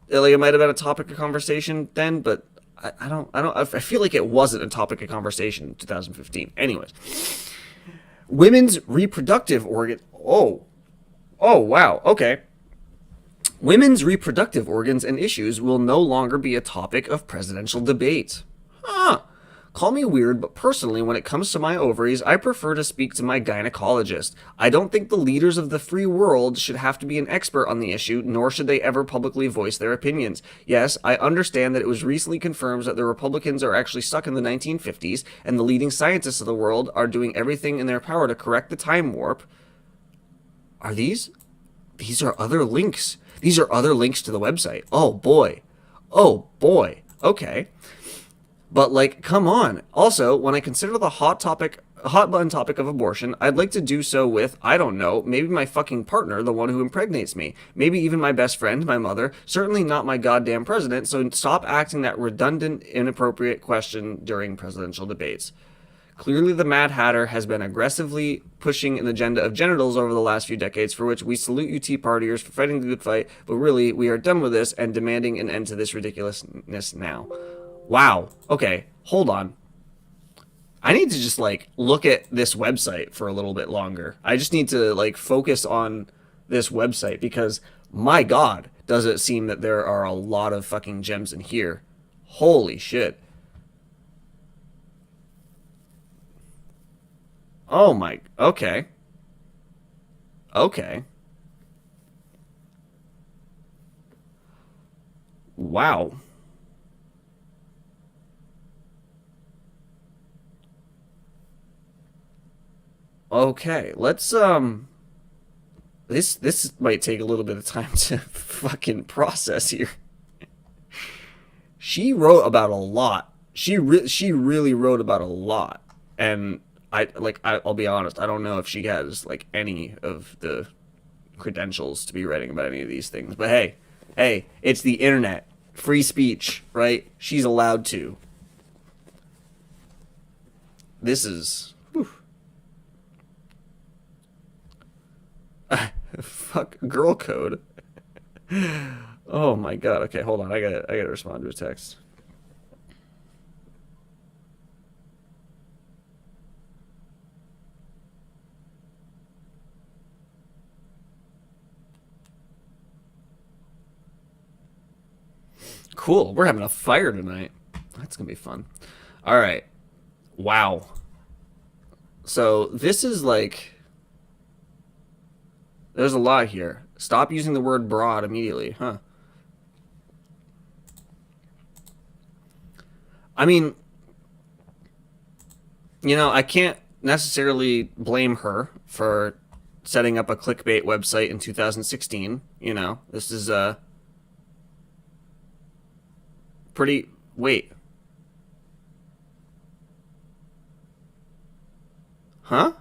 like, it might have been a topic of conversation then, but I feel like it wasn't a topic of conversation in 2015. Anyways, women's reproductive organ. Oh, wow. Okay. Women's reproductive organs and issues will no longer be a topic of presidential debate. Huh. Call me weird, but personally, when it comes to my ovaries, I prefer to speak to my gynecologist. I don't think the leaders of the free world should have to be an expert on the issue, nor should they ever publicly voice their opinions. Yes, I understand that it was recently confirmed that the Republicans are actually stuck in the 1950s, and the leading scientists of the world are doing everything in their power to correct the time warp. Are these? These are other links. These are other links to the website. Oh boy. Oh boy. Okay. But, like, come on. Also, when I consider the hot button topic of abortion, I'd like to do so with, I don't know, maybe my fucking partner, the one who impregnates me. Maybe even my best friend, my mother. Certainly not my goddamn president, so stop asking that redundant, inappropriate question during presidential debates. Clearly, the Mad Hatter has been aggressively pushing an agenda of genitals over the last few decades, for which we salute you Tea Partiers for fighting the good fight, but really, we are done with this and demanding an end to this ridiculousness now. Wow. Okay, hold on. I need to just, like, look at this website for a little bit longer. I just need to, like, focus on this website because, my God, does it seem that there are a lot of fucking gems in here. Holy shit. Oh my, okay. Okay. Wow. Okay, let's this might take a little bit of time to fucking process here. She wrote about a lot. She really wrote about a lot. And I'll be honest, I don't know if she has like any of the credentials to be writing about any of these things. But hey, it's the internet. Free speech, right? She's allowed to. This is fuck girl code. Oh my god. Okay, hold on. I gotta respond to a text. Cool. We're having a fire tonight. That's gonna be fun. All right. Wow. So this is like, there's a lot here. Stop using the word broad immediately, huh? I mean, you know, I can't necessarily blame her for setting up a clickbait website in 2016. You know, this is a pretty. Wait. Huh?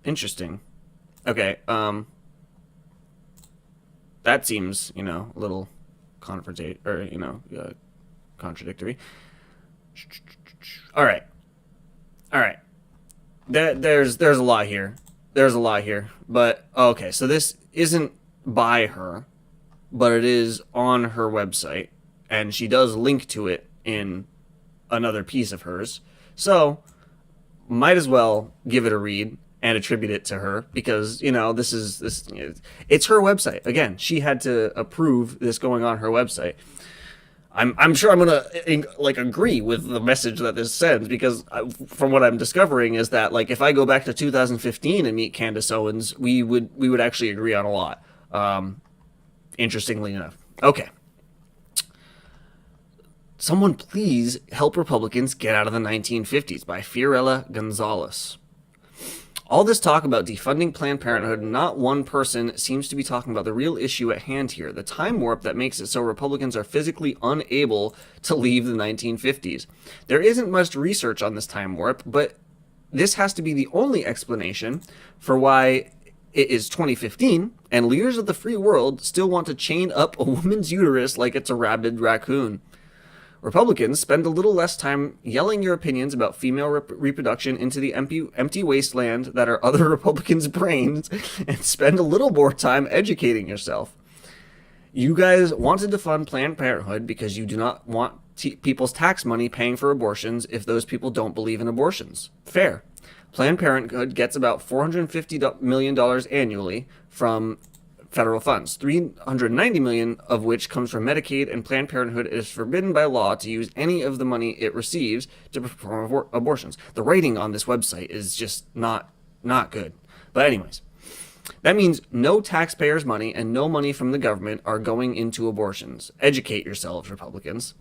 Interesting. Okay, that seems, a little contradictory. All right. All right. There's a lot here. But okay, so this isn't by her, but it is on her website, and she does link to it in another piece of hers. So, might as well give it a read and attribute it to her because it's her website. Again, she had to approve this going on her website. I'm sure I'm gonna agree with the message that this sends because from what I'm discovering is that if I go back to 2015 and meet Candace Owens, we would actually agree on a lot. Interestingly enough. Okay. Someone Please Help Republicans Get Out of the 1950s by Fiorella Gonzalez. All this talk about defunding Planned Parenthood, not one person seems to be talking about the real issue at hand here, the time warp that makes it so Republicans are physically unable to leave the 1950s. There isn't much research on this time warp, but this has to be the only explanation for why it is 2015 and leaders of the free world still want to chain up a woman's uterus like it's a rabid raccoon. Republicans spend a little less time yelling your opinions about female reproduction into the empty wasteland that are other Republicans' brains and spend a little more time educating yourself. You guys wanted to fund Planned Parenthood because you do not want people's tax money paying for abortions if those people don't believe in abortions. Fair. Planned Parenthood gets about $450 million annually from federal funds, $390 million of which comes from Medicaid, and Planned Parenthood is forbidden by law to use any of the money it receives to perform abortions. The writing on this website is just not good. But anyways, that means no taxpayers' money and no money from the government are going into abortions. Educate yourselves, Republicans.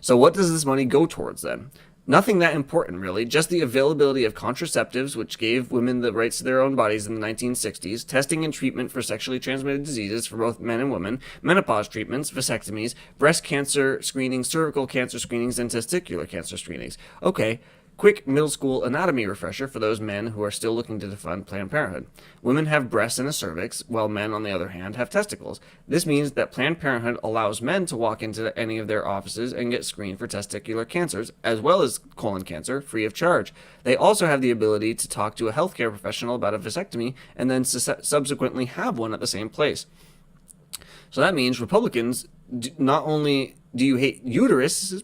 So what does this money go towards then? Nothing that important, really, just the availability of contraceptives, which gave women the rights to their own bodies in the 1960s, testing and treatment for sexually transmitted diseases for both men and women, menopause treatments, vasectomies, breast cancer screenings, cervical cancer screenings, and testicular cancer screenings. Okay, quick middle school anatomy refresher for those men who are still looking to defund Planned Parenthood. Women have breasts and a cervix, while men, on the other hand, have testicles. This means that Planned Parenthood allows men to walk into any of their offices and get screened for testicular cancers, as well as colon cancer, free of charge. They also have the ability to talk to a healthcare professional about a vasectomy and then subsequently have one at the same place. So that means Republicans, not only do you hate uteruses,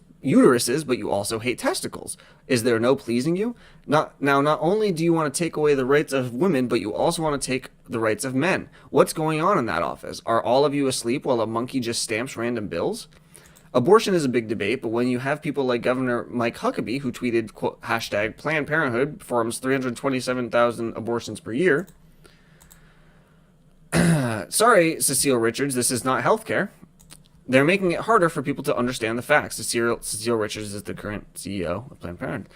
but you also hate testicles. Is there no pleasing you? Not only do you want to take away the rights of women, but you also want to take the rights of men. What's going on in that office? Are all of you asleep while a monkey just stamps random bills? Abortion is a big debate, but when you have people like Governor Mike Huckabee, who tweeted, quote, hashtag Planned Parenthood performs 327,000 abortions per year. Sorry, Cecile Richards, this is not healthcare. They're making it harder for people to understand the facts. Cecile Richards is the current CEO of Planned Parenthood.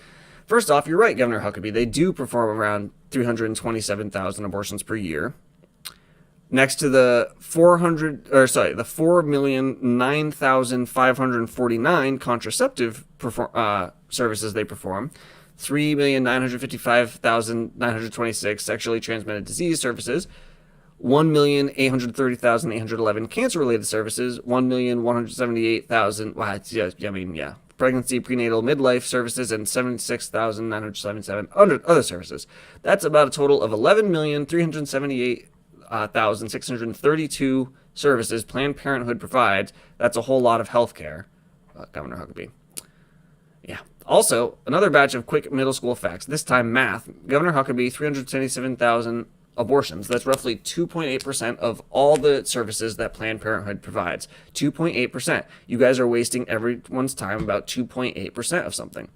First off, you're right, Governor Huckabee. They do perform around 327,000 abortions per year. Next to the 4,009,549 contraceptive services they perform, 3,955,926 sexually transmitted disease services, 1,830,811 cancer-related services, 1,178,000 pregnancy, prenatal, midlife services, and 76,977 other services. That's about a total of 11,378,632 services Planned Parenthood provides. That's a whole lot of health care, Governor Huckabee. Yeah. Also, another batch of quick middle school facts, this time math. Governor Huckabee, 377,000 abortions. That's roughly 2.8% of all the services that Planned Parenthood provides. 2.8%. You guys are wasting everyone's time about 2.8% of something.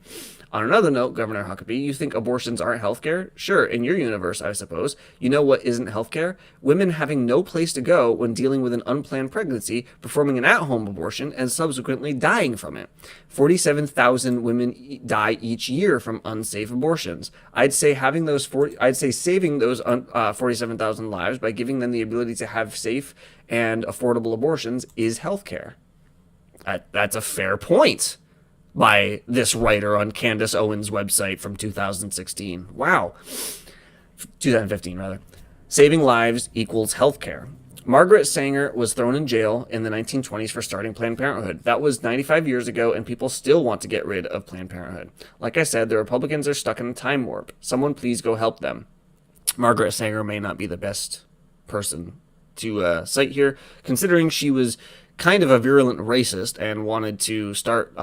On another note, Governor Huckabee, you think abortions aren't healthcare? Sure, in your universe, I suppose. You know what isn't healthcare? Women having no place to go when dealing with an unplanned pregnancy, performing an at-home abortion, and subsequently dying from it. 47,000 women die each year from unsafe abortions. I'd say saving those 47,000 lives by giving them the ability to have safe and affordable abortions is healthcare. That's a fair point. by this writer on Candace Owens' website from 2016. Wow. 2015, rather. Saving lives equals healthcare. Margaret Sanger was thrown in jail in the 1920s for starting Planned Parenthood. That was 95 years ago, and people still want to get rid of Planned Parenthood. Like I said, the Republicans are stuck in a time warp. Someone please go help them. Margaret Sanger may not be the best person to cite here, considering she was kind of a virulent racist and wanted to start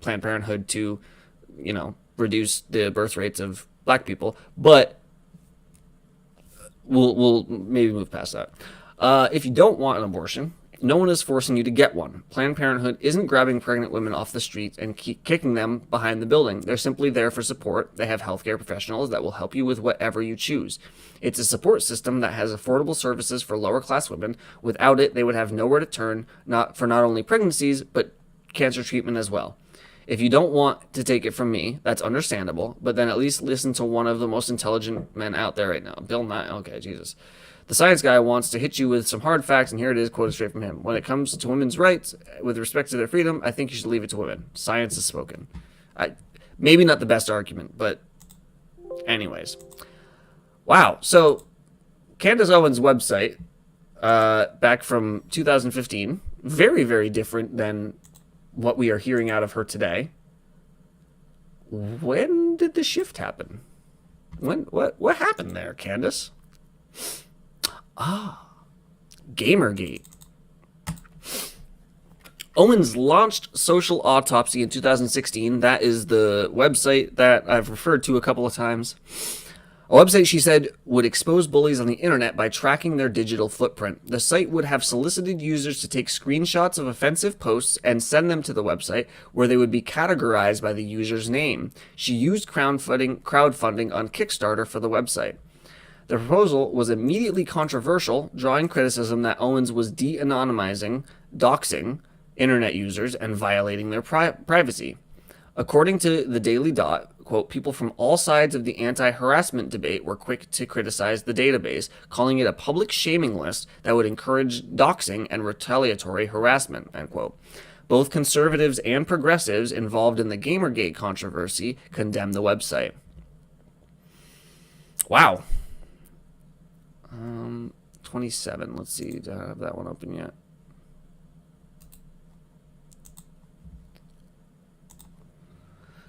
Planned Parenthood to, reduce the birth rates of black people. But we'll maybe move past that. If you don't want an abortion, no one is forcing you to get one. Planned Parenthood isn't grabbing pregnant women off the streets and kicking them behind the building. They're simply there for support. They have healthcare professionals that will help you with whatever you choose. It's a support system that has affordable services for lower-class women. Without it, they would have nowhere to turn, not only pregnancies, but cancer treatment as well. If you don't want to take it from me, that's understandable, but then at least listen to one of the most intelligent men out there right now. Bill Nye. Okay, Jesus. The science guy wants to hit you with some hard facts, and here it is, quoted straight from him. When it comes to women's rights, with respect to their freedom, I think you should leave it to women. Science is spoken. Maybe not the best argument, but anyways. Wow. So, Candace Owens' website, back from 2015, very, very different than what we are hearing out of her today. When did the shift happen? What happened there, Candace? Gamergate. Owens launched Social Autopsy in 2016. That is the website that I've referred to a couple of times. A website, she said, would expose bullies on the internet by tracking their digital footprint. The site would have solicited users to take screenshots of offensive posts and send them to the website, where they would be categorized by the user's name. She used crowdfunding on Kickstarter for the website. The proposal was immediately controversial, drawing criticism that Owens was de-anonymizing, doxing internet users, and violating their privacy. According to the Daily Dot, quote, people from all sides of the anti-harassment debate were quick to criticize the database, calling it a public shaming list that would encourage doxing and retaliatory harassment, end quote. Both conservatives and progressives involved in the Gamergate controversy condemned the website. Wow. 27. Let's see. Do I have that one open yet?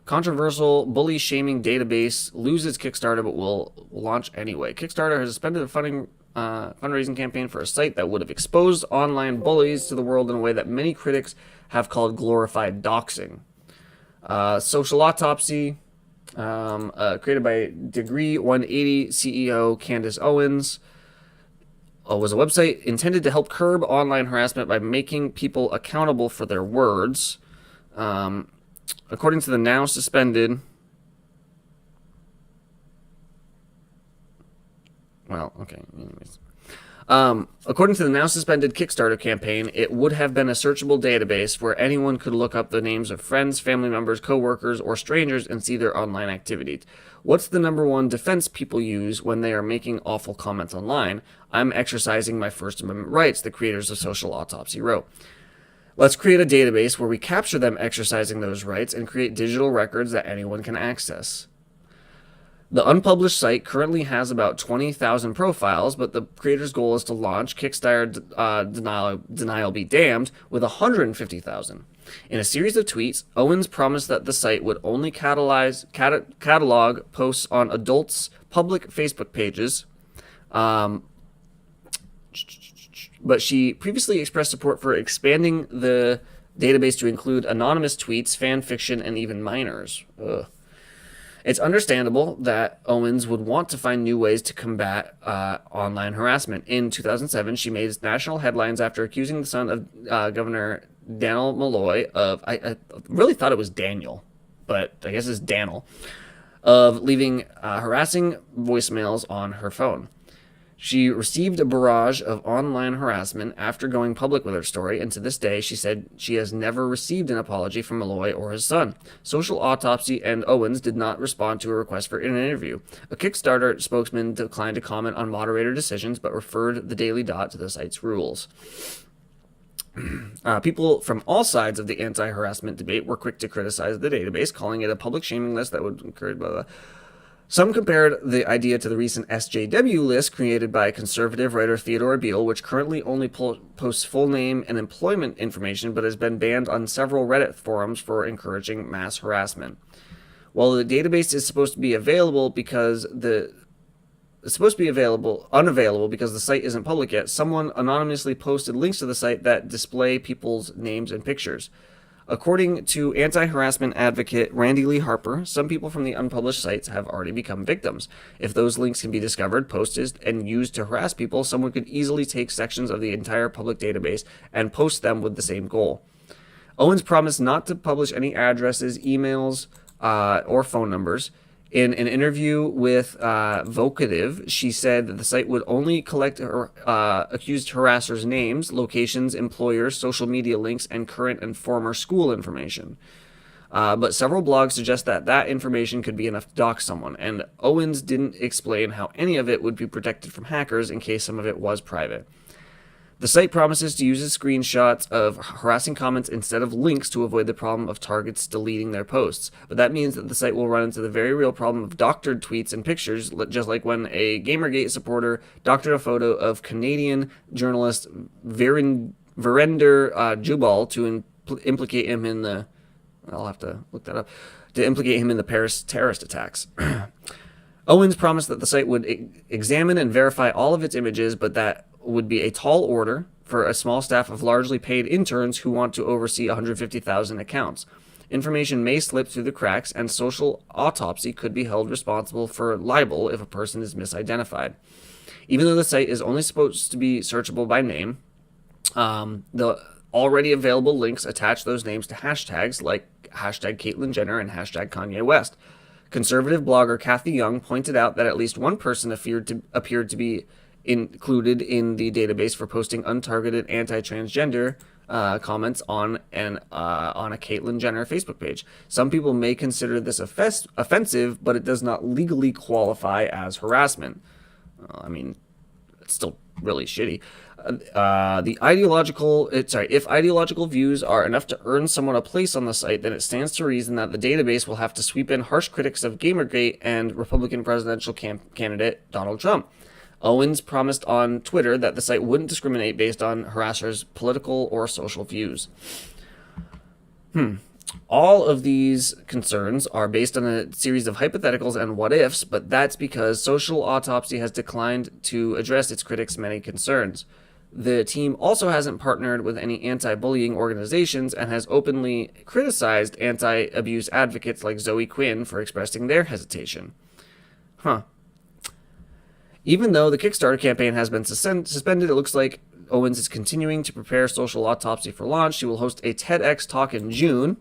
Controversial bully shaming database loses Kickstarter but will launch anyway. Kickstarter has suspended a fundraising campaign for a site that would have exposed online bullies to the world in a way that many critics have called glorified doxing. Social Autopsy, created by Degree 180 CEO Candace Owens, was a website intended to help curb online harassment by making people accountable for their words. According to the now suspended... Well, okay, anyways. According to the now suspended Kickstarter campaign, it would have been a searchable database where anyone could look up the names of friends, family members, co-workers, or strangers and see their online activities. What's the number one defense people use when they are making awful comments online? I'm exercising my First Amendment rights, the creators of Social Autopsy wrote. Let's create a database where we capture them exercising those rights and create digital records that anyone can access. The unpublished site currently has about 20,000 profiles, but the creator's goal is to launch Kickstarter Denial Be Damned with 150,000. In a series of tweets, Owens promised that the site would only catalog posts on adults' public Facebook pages, but she previously expressed support for expanding the database to include anonymous tweets, fan fiction, and even minors. Ugh. It's understandable that Owens would want to find new ways to combat online harassment. In 2007, she made national headlines after accusing the son of Governor Daniel Malloy of, I really thought it was Daniel, but I guess it's Daniel, of leaving harassing voicemails on her phone. She received a barrage of online harassment after going public with her story, and to this day, she said she has never received an apology from Malloy or his son. Social Autopsy and Owens did not respond to a request for an interview. A Kickstarter spokesman declined to comment on moderator decisions, but referred the Daily Dot to the site's rules. People from all sides of the anti-harassment debate were quick to criticize the database, calling it a public shaming list that would encourage blah, blah. Some compared the idea to the recent SJW list created by conservative writer Theodore Beale, which currently only posts full name and employment information, but has been banned on several Reddit forums for encouraging mass harassment. While the database is supposed to be unavailable because the site isn't public yet, someone anonymously posted links to the site that display people's names and pictures. According to anti-harassment advocate Randy Lee Harper, some people from the unpublished sites have already become victims. If those links can be discovered, posted, and used to harass people, someone could easily take sections of the entire public database and post them with the same goal. Owens promised not to publish any addresses, emails, or phone numbers. In an interview with Vocative, she said that the site would only collect accused harassers' names, locations, employers, social media links, and current and former school information. But several blogs suggest that information could be enough to dox someone, and Owens didn't explain how any of it would be protected from hackers in case some of it was private. The site promises to use screenshots of harassing comments instead of links to avoid the problem of targets deleting their posts. But that means that the site will run into the very real problem of doctored tweets and pictures, just like when a Gamergate supporter doctored a photo of Canadian journalist Virender Jubal to implicate him in the... I'll have to look that up. To implicate him in the Paris terrorist attacks. Owens promised that the site would examine and verify all of its images, but that would be a tall order for a small staff of largely paid interns who want to oversee 150,000 accounts. Information may slip through the cracks, and Social Autopsy could be held responsible for libel if a person is misidentified. Even though the site is only supposed to be searchable by name, the already available links attach those names to hashtags like hashtag Caitlyn Jenner and hashtag Kanye West. Conservative blogger Kathy Young pointed out that at least one person appeared to be included in the database for posting untargeted anti-transgender comments on a Caitlyn Jenner Facebook page. Some people may consider this offensive, but it does not legally qualify as harassment. I mean, it's still really shitty. If ideological views are enough to earn someone a place on the site, then it stands to reason that the database will have to sweep in harsh critics of Gamergate and Republican presidential candidate Donald Trump. Owens promised on Twitter that the site wouldn't discriminate based on harassers' political or social views. All of these concerns are based on a series of hypotheticals and what-ifs, but that's because Social Autopsy has declined to address its critics' many concerns. The team also hasn't partnered with any anti-bullying organizations and has openly criticized anti-abuse advocates like Zoe Quinn for expressing their hesitation. Even though the Kickstarter campaign has been suspended, it looks like Owens is continuing to prepare Social Autopsy for launch. She will host a TEDx talk in June,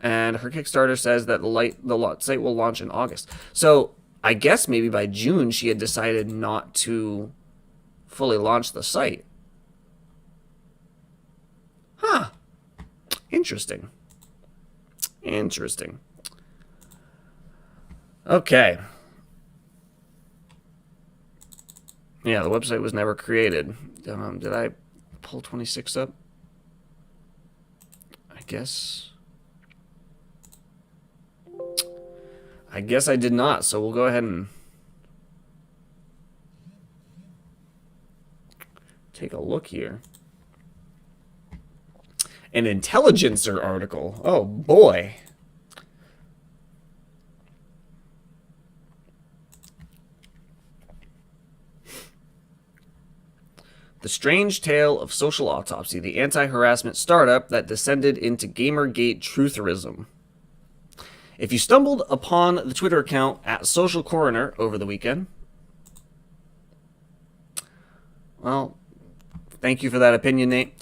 and her Kickstarter says that the site will launch in August. So I guess maybe by June she had decided not to fully launch the site. Interesting. Okay. Yeah, the website was never created. Did I pull 26 up? I guess I did not, so we'll go ahead and take a look here. An Intelligencer article. Oh, boy. The Strange Tale of Social Autopsy, the anti-harassment startup that descended into Gamergate trutherism. If you stumbled upon the Twitter account at Social Coroner over the weekend, well, thank you for that opinion, Nate.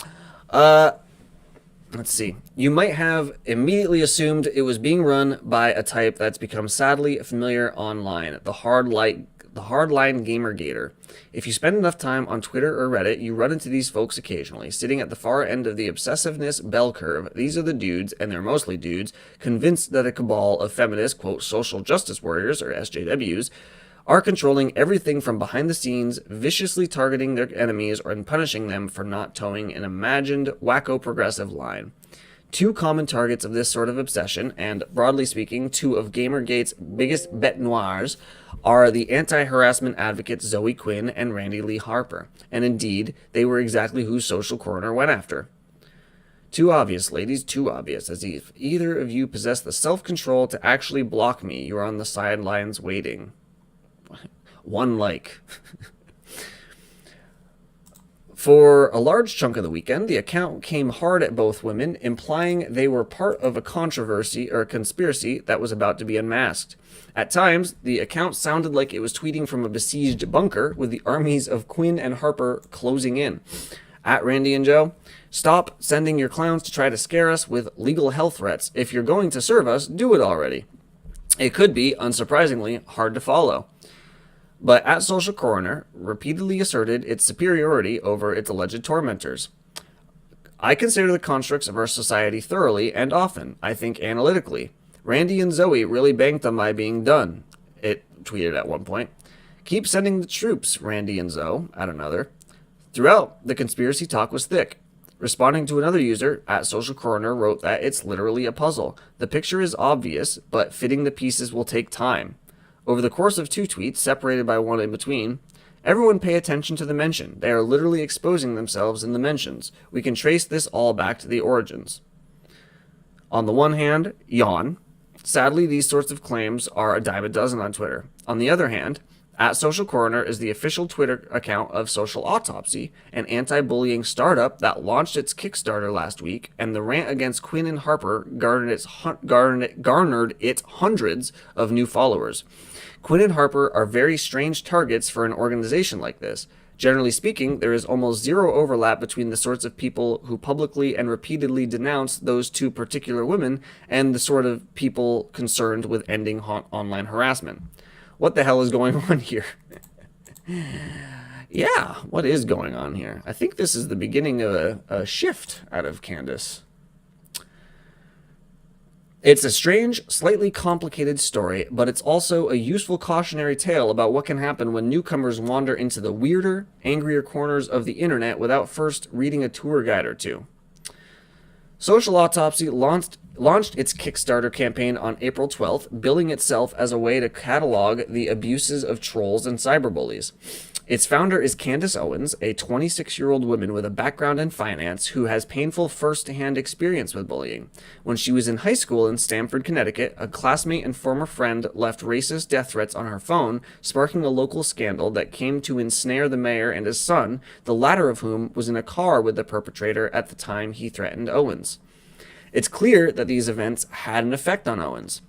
Let's see. You might have immediately assumed it was being run by a type that's become sadly familiar online, the hardline Gamergator. If you spend enough time on Twitter or Reddit, you run into these folks occasionally, sitting at the far end of the obsessiveness bell curve. These are the dudes, and they're mostly dudes, convinced that a cabal of feminist, quote, social justice warriors, or SJWs, are controlling everything from behind the scenes, viciously targeting their enemies and punishing them for not towing an imagined wacko progressive line. Two common targets of this sort of obsession, and broadly speaking, two of Gamergate's biggest bêtes noires, are the anti-harassment advocates Zoe Quinn and Randy Lee Harper. And indeed, they were exactly who Social Coroner went after. Too obvious, ladies, too obvious. As if either of you possess the self-control to actually block me, you're on the sidelines waiting. One like. For a large chunk of the weekend, the account came hard at both women, implying they were part of a controversy or a conspiracy that was about to be unmasked. At times, the account sounded like it was tweeting from a besieged bunker, with the armies of Quinn and Harper closing in. At Randy and Joe, stop sending your clowns to try to scare us with legal health threats. If you're going to serve us, do it already. It could be, unsurprisingly, hard to follow. But at Social Coroner repeatedly asserted its superiority over its alleged tormentors. I consider the constructs of our society thoroughly and often, I think analytically. Randy and Zoe really banked on my being done, it tweeted at one point. Keep sending the troops, Randy and Zoe, at another. Throughout, the conspiracy talk was thick. Responding to another user, at Social Coroner wrote that it's literally a puzzle. The picture is obvious, but fitting the pieces will take time. Over the course of two tweets, separated by one in between, everyone pay attention to the mention. They are literally exposing themselves in the mentions. We can trace this all back to the origins. On the one hand, yawn. Sadly, these sorts of claims are a dime a dozen on Twitter. On the other hand, at Social Coroner is the official Twitter account of Social Autopsy, an anti-bullying startup that launched its Kickstarter last week, and the rant against Quinn and Harper garnered its hundreds of new followers. Quinn and Harper are very strange targets for an organization like this. Generally speaking, there is almost zero overlap between the sorts of people who publicly and repeatedly denounce those two particular women and the sort of people concerned with ending online harassment. What the hell is going on here? Yeah, what is going on here? I think this is the beginning of a shift out of Candace. It's a strange, slightly complicated story, but it's also a useful cautionary tale about what can happen when newcomers wander into the weirder, angrier corners of the internet without first reading a tour guide or two. Social Autopsy launched its Kickstarter campaign on April 12th, billing itself as a way to catalog the abuses of trolls and cyberbullies. Its founder is Candace Owens, a 26-year-old woman with a background in finance who has painful first-hand experience with bullying. When she was in high school in Stamford, Connecticut, a classmate and former friend left racist death threats on her phone, sparking a local scandal that came to ensnare the mayor and his son, the latter of whom was in a car with the perpetrator at the time he threatened Owens. It's clear that these events had an effect on Owens.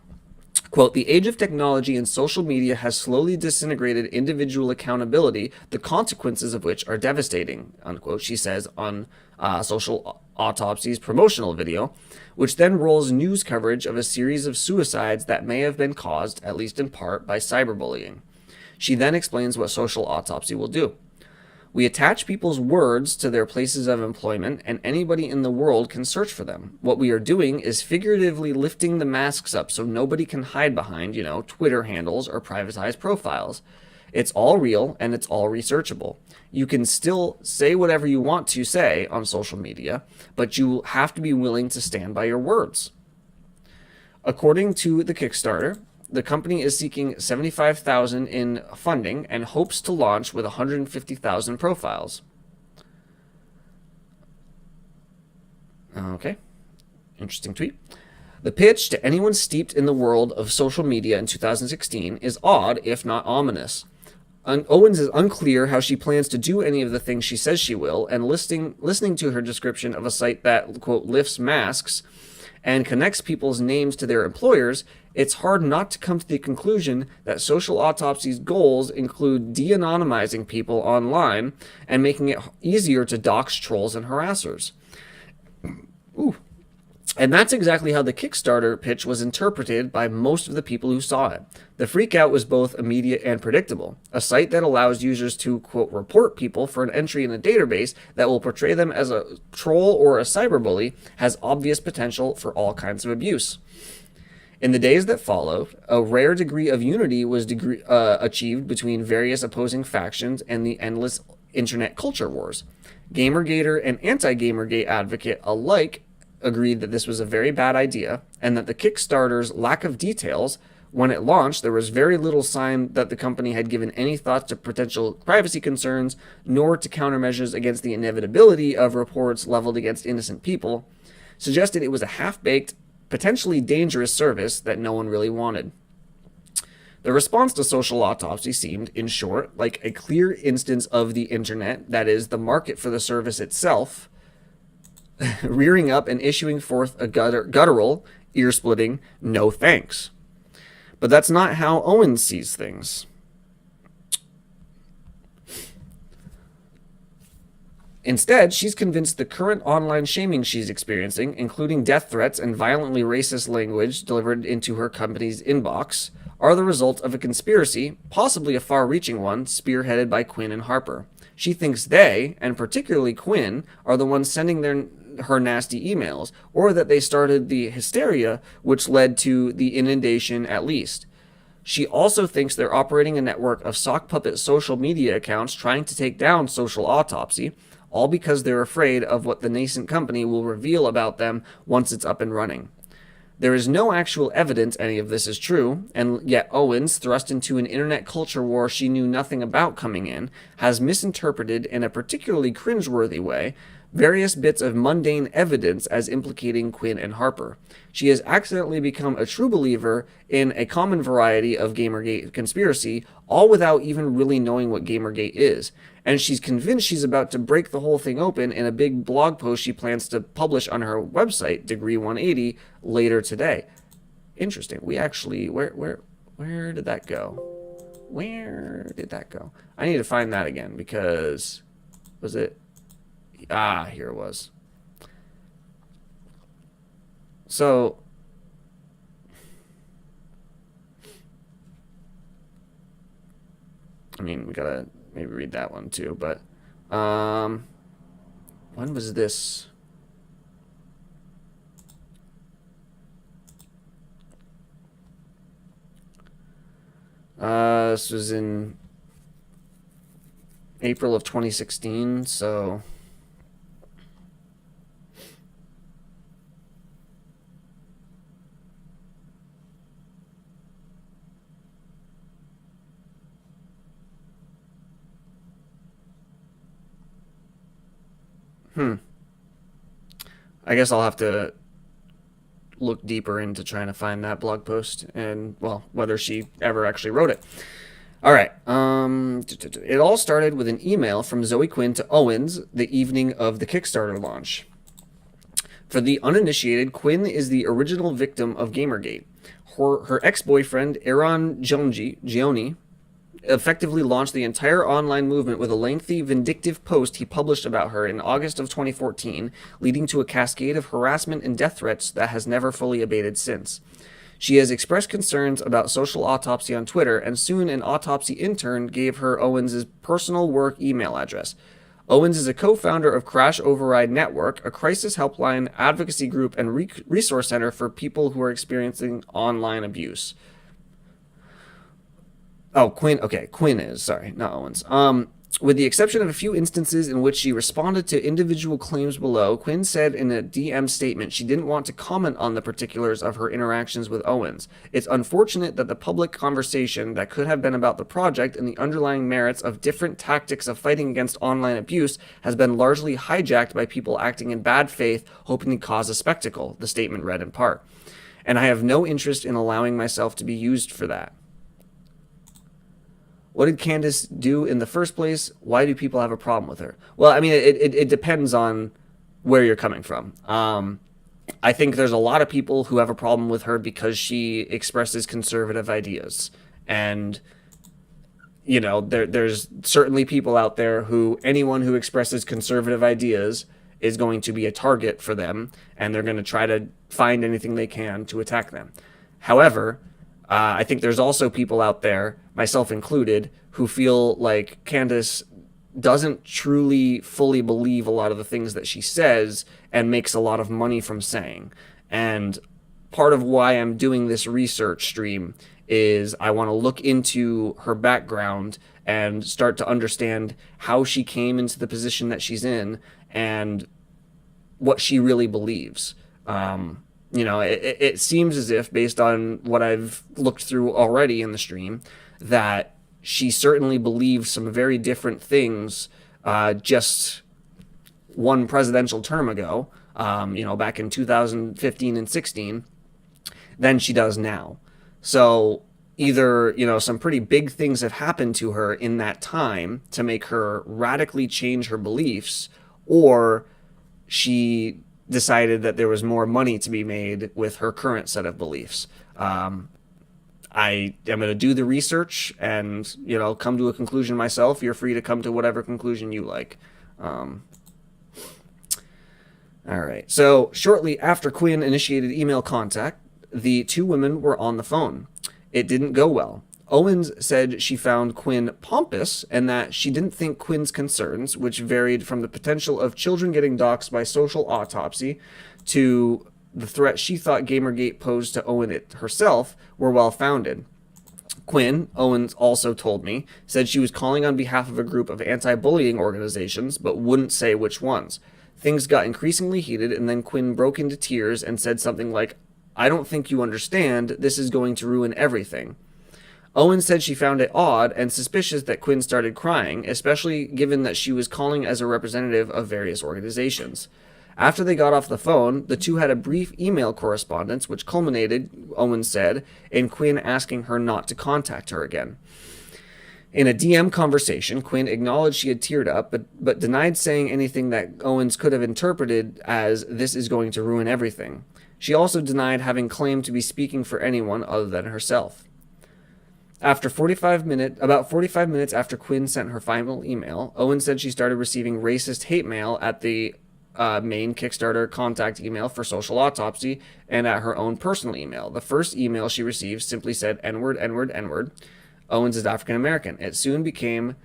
Quote, the age of technology and social media has slowly disintegrated individual accountability, the consequences of which are devastating, unquote, she says on Social Autopsy's promotional video, which then rolls news coverage of a series of suicides that may have been caused, at least in part, by cyberbullying. She then explains what Social Autopsy will do. We attach people's words to their places of employment, and anybody in the world can search for them. What we are doing is figuratively lifting the masks up so nobody can hide behind, Twitter handles or privatized profiles. It's all real, and it's all researchable. You can still say whatever you want to say on social media, but you have to be willing to stand by your words. According to the Kickstarter, the company is seeking $75,000 in funding and hopes to launch with 150,000 profiles. Okay, interesting tweet. The pitch to anyone steeped in the world of social media in 2016 is odd, if not ominous. Owens is unclear how she plans to do any of the things she says she will, and listening to her description of a site that, quote, lifts masks and connects people's names to their employers, it's hard not to come to the conclusion that Social Autopsy's goals include de-anonymizing people online and making it easier to dox trolls and harassers. Ooh. And that's exactly how the Kickstarter pitch was interpreted by most of the people who saw it. The freakout was both immediate and predictable. A site that allows users to, quote, report people for an entry in a database that will portray them as a troll or a cyberbully has obvious potential for all kinds of abuse. In the days that followed, a rare degree of unity was achieved between various opposing factions and the endless internet culture wars. Gamergater and anti-Gamergate advocate alike agreed that this was a very bad idea and that the Kickstarter's lack of details when it launched, there was very little sign that the company had given any thought to potential privacy concerns, nor to countermeasures against the inevitability of reports leveled against innocent people, suggested it was a half-baked, potentially dangerous service that no one really wanted. The response to Social Autopsy seemed, in short, like a clear instance of the internet, that is, the market for the service itself, rearing up and issuing forth a guttural, ear-splitting, no thanks. But that's not how Owens sees things. Instead, she's convinced the current online shaming she's experiencing, including death threats and violently racist language delivered into her company's inbox, are the result of a conspiracy, possibly a far-reaching one, spearheaded by Quinn and Harper. She thinks they, and particularly Quinn, are the ones sending her nasty emails, or that they started the hysteria which led to the inundation at least. She also thinks they're operating a network of sock puppet social media accounts trying to take down Social Autopsy, all because they're afraid of what the nascent company will reveal about them once it's up and running. There is no actual evidence any of this is true, and yet Owens, thrust into an internet culture war she knew nothing about coming in, has misinterpreted in a particularly cringeworthy way various bits of mundane evidence as implicating Quinn and Harper. She has accidentally become a true believer in a common variety of Gamergate conspiracy, all without even really knowing what Gamergate is. And she's convinced she's about to break the whole thing open in a big blog post she plans to publish on her website, Degree 180, later today. Interesting. We actually, where did that go? Where did that go? I need to find that again because, was it? Ah, here it was. So, I mean, we gotta maybe read that one too, but, when was this? This was in April of 2016, so... I guess I'll have to look deeper into trying to find that blog post and, well, whether she ever actually wrote it. All right. It all started with an email from Zoe Quinn to Owens the evening of the Kickstarter launch. For the uninitiated, Quinn is the original victim of Gamergate. Her ex-boyfriend, Aaron Gioni, effectively launched the entire online movement with a lengthy, vindictive post he published about her in August of 2014, leading to a cascade of harassment and death threats that has never fully abated since. She has expressed concerns about Social Autopsy on Twitter, and soon an autopsy intern gave her Owens' personal work email address. Owens is a co-founder of Crash Override Network, a crisis helpline, advocacy group, and resource center for people who are experiencing online abuse. Oh, Quinn. Okay, Quinn is. Sorry, not Owens. With the exception of a few instances in which she responded to individual claims below, Quinn said in a DM statement she didn't want to comment on the particulars of her interactions with Owens. It's unfortunate that the public conversation that could have been about the project and the underlying merits of different tactics of fighting against online abuse has been largely hijacked by people acting in bad faith, hoping to cause a spectacle, the statement read in part. And I have no interest in allowing myself to be used for that. What did Candace do in the first place? Why do people have a problem with her? Well, I mean, it depends on where you're coming from. I think there's a lot of people who have a problem with her because she expresses conservative ideas. And, you know, there's certainly people out there who, anyone who expresses conservative ideas is going to be a target for them, and they're going to try to find anything they can to attack them. However, I think there's also people out there, myself included, who feel like Candace doesn't truly fully believe a lot of the things that she says and makes a lot of money from saying. And part of why I'm doing this research stream is I want to look into her background and start to understand how she came into the position that she's in and what she really believes. It seems as if, based on what I've looked through already in the stream, that she certainly believes some very different things just one presidential term ago, back in 2015 and 16, than she does now. So either, some pretty big things have happened to her in that time to make her radically change her beliefs, or she decided that there was more money to be made with her current set of beliefs. I am going to do the research and, come to a conclusion myself. You're free to come to whatever conclusion you like. All right. So shortly after Quinn initiated email contact, the two women were on the phone. It didn't go well. Owens said she found Quinn pompous and that she didn't think Quinn's concerns, which varied from the potential of children getting doxxed by social autopsy to the threat she thought Gamergate posed to Owen herself, were well-founded. Quinn, Owens also told me, said she was calling on behalf of a group of anti-bullying organizations, but wouldn't say which ones. Things got increasingly heated, and then Quinn broke into tears and said something like, "I don't think you understand. This is going to ruin everything." Owens said she found it odd and suspicious that Quinn started crying, especially given that she was calling as a representative of various organizations. After they got off the phone, the two had a brief email correspondence, which culminated, Owens said, in Quinn asking her not to contact her again. In a DM conversation, Quinn acknowledged she had teared up, but denied saying anything that Owens could have interpreted as, "This is going to ruin everything." She also denied having claimed to be speaking for anyone other than herself. About 45 minutes after Quinn sent her final email, Owens said she started receiving racist hate mail at the main Kickstarter contact email for Social Autopsy and at her own personal email. The first email she received simply said N-word, N-word, N-word. Owens is African American. It soon became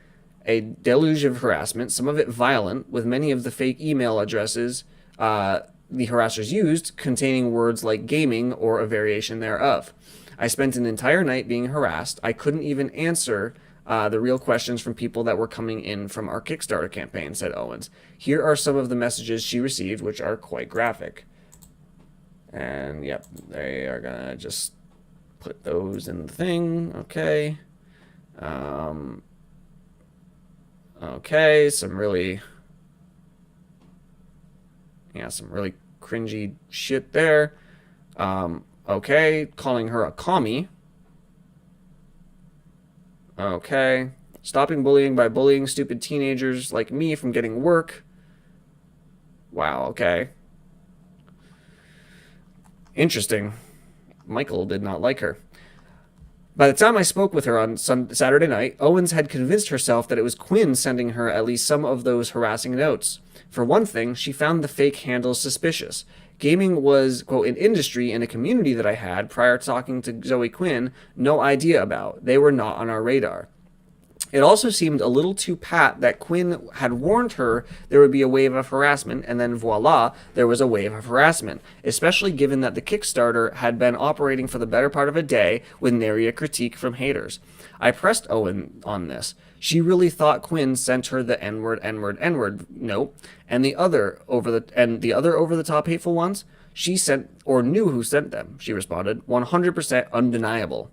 a deluge of harassment, some of it violent, with many of the fake email addresses the harassers used containing words like gaming or a variation thereof. I spent an entire night being harassed. I couldn't even answer the real questions from people that were coming in from our Kickstarter campaign, said Owens. Here are some of the messages she received, which are quite graphic. And, yep, they are going to just put those in the thing. Okay. Okay, some really cringy shit there. Okay, calling her a commie. Okay, stopping bullying by bullying stupid teenagers like me from getting work. Wow, okay. Interesting. Michael did not like her. By the time I spoke with her on Saturday night, Owens had convinced herself that it was Quinn sending her at least some of those harassing notes. For one thing, she found the fake handles suspicious. Gaming was, quote, an industry and a community that I had, prior to talking to Zoe Quinn, no idea about. They were not on our radar. It also seemed a little too pat that Quinn had warned her there would be a wave of harassment, and then voila, there was a wave of harassment, especially given that the Kickstarter had been operating for the better part of a day with nary a critique from haters. I pressed Owen on this. She really thought Quinn sent her the N-word, N-word, N-word note, and the other over-the-top hateful ones. She sent or knew who sent them, she responded, 100% undeniable.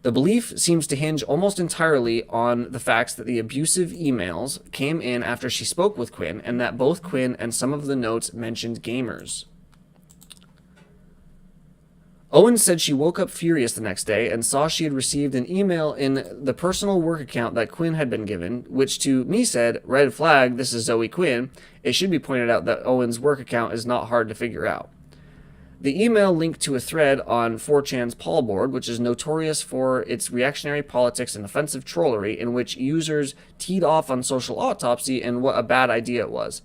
The belief seems to hinge almost entirely on the facts that the abusive emails came in after she spoke with Quinn, and that both Quinn and some of the notes mentioned gamers. Owens said she woke up furious the next day and saw she had received an email in the personal work account that Quinn had been given, which to me said, "Red flag, this is Zoe Quinn." It should be pointed out that Owens' work account is not hard to figure out. The email linked to a thread on 4chan's Paul board, which is notorious for its reactionary politics and offensive trollery, in which users teed off on Social Autopsy and what a bad idea it was.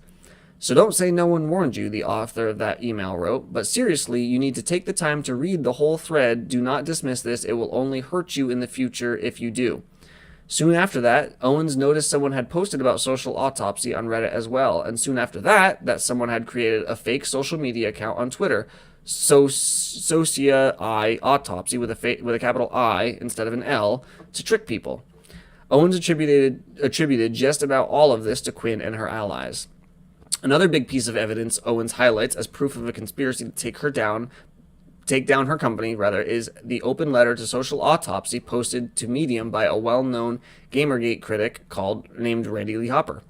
So don't say no one warned you, the author of that email wrote, but seriously, you need to take the time to read the whole thread. Do not dismiss this. It will only hurt you in the future if you do. Soon after that, Owens noticed someone had posted about Social Autopsy on Reddit as well, and soon after that, someone had created a fake social media account on Twitter. socii autopsy with a capital I instead of an L to trick people. Owens attributed just about all of this to Quinn and her allies. Another big piece of evidence Owens highlights as proof of a conspiracy to take down her company, is the open letter to Social Autopsy posted to Medium by a well-known Gamergate critic named Randy Lee Hopper.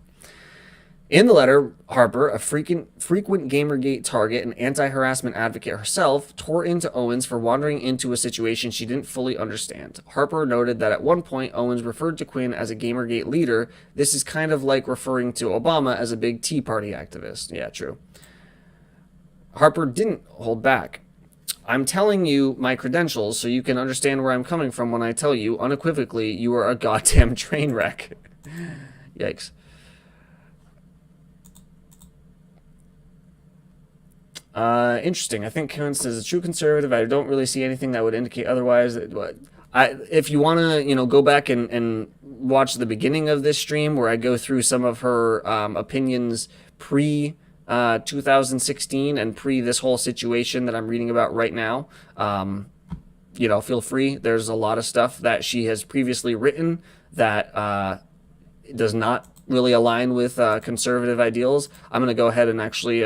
In the letter, Harper, a frequent Gamergate target and anti-harassment advocate herself, tore into Owens for wandering into a situation she didn't fully understand. Harper noted that at one point, Owens referred to Quinn as a Gamergate leader. This is kind of like referring to Obama as a big Tea Party activist. Yeah, true. Harper didn't hold back. I'm telling you my credentials so you can understand where I'm coming from when I tell you unequivocally you are a goddamn train wreck. Yikes. Interesting. I think Candace is a true conservative. I don't really see anything that would indicate otherwise. If you want to, go back and watch the beginning of this stream where I go through some of her opinions pre 2016 and pre this whole situation that I'm reading about right now, feel free. There's a lot of stuff that she has previously written that does not really align with conservative ideals. I'm going to go ahead and actually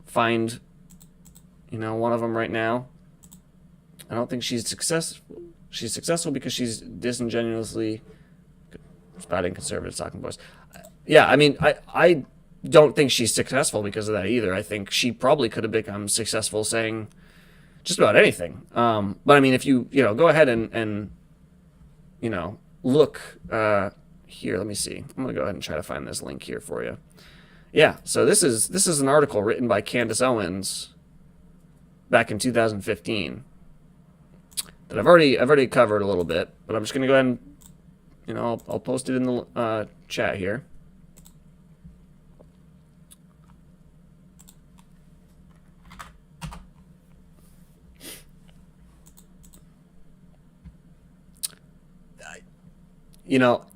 find, one of them right now. I don't think she's successful. She's successful because she's disingenuously spouting conservative talking points. Yeah, I mean, I don't think she's successful because of that either. I think she probably could have become successful saying just about anything. But I mean, if you go ahead and look here, let me see. I'm gonna go ahead and try to find this link here for you. Yeah, so this is an article written by Candace Owens back in 2015 that I've already covered a little bit, but I'm just gonna go ahead and I'll post it in the chat here.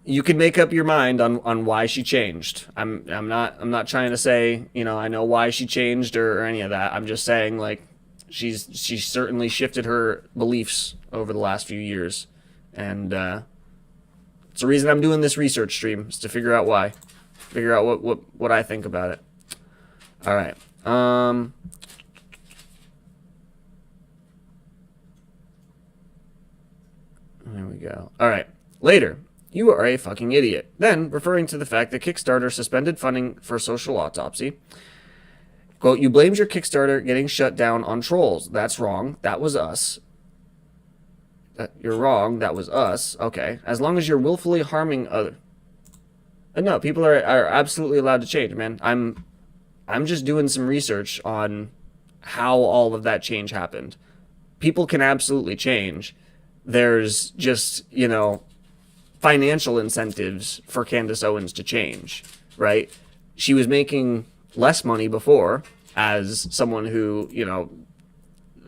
You can make up your mind on why she changed. I'm not trying to say, I know why she changed or any of that. I'm just saying, like, she's certainly shifted her beliefs over the last few years. And it's the reason I'm doing this research stream, is to figure out why. Figure out what I think about it. All right. There we go. All right. Later. You are a fucking idiot. Then, referring to the fact that Kickstarter suspended funding for Social Autopsy, quote, you blamed your Kickstarter getting shut down on trolls. That's wrong. That was us. You're wrong. That was us. Okay. As long as you're willfully harming other... No, people are absolutely allowed to change, man. I'm just doing some research on how all of that change happened. People can absolutely change. There's just, financial incentives for Candace Owens to change, right? She was making less money before as someone who,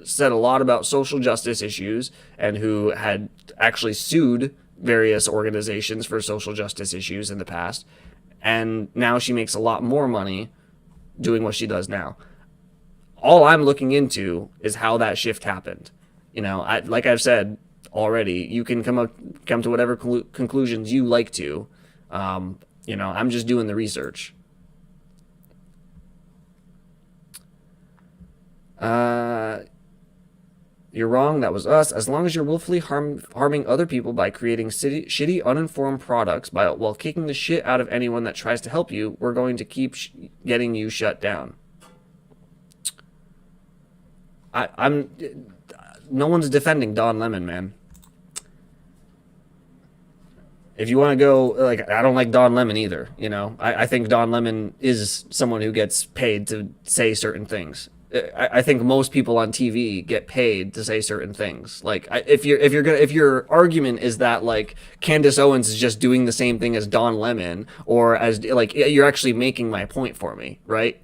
said a lot about social justice issues and who had actually sued various organizations for social justice issues in the past. And now she makes a lot more money doing what she does now. All I'm looking into is how that shift happened. Like I've said already, you can come to whatever conclusions you like to. I'm just doing the research. You're wrong. That was us. As long as you're willfully harming other people by creating shitty, uninformed products while kicking the shit out of anyone that tries to help you, we're going to keep getting you shut down. No one's defending Don Lemon, man. If you want to go, I don't like Don Lemon either, I think Don Lemon is someone who gets paid to say certain things. I think most people on TV get paid to say certain things. If your argument is that Candace Owens is just doing the same thing as Don Lemon, or as you're actually making my point for me, right?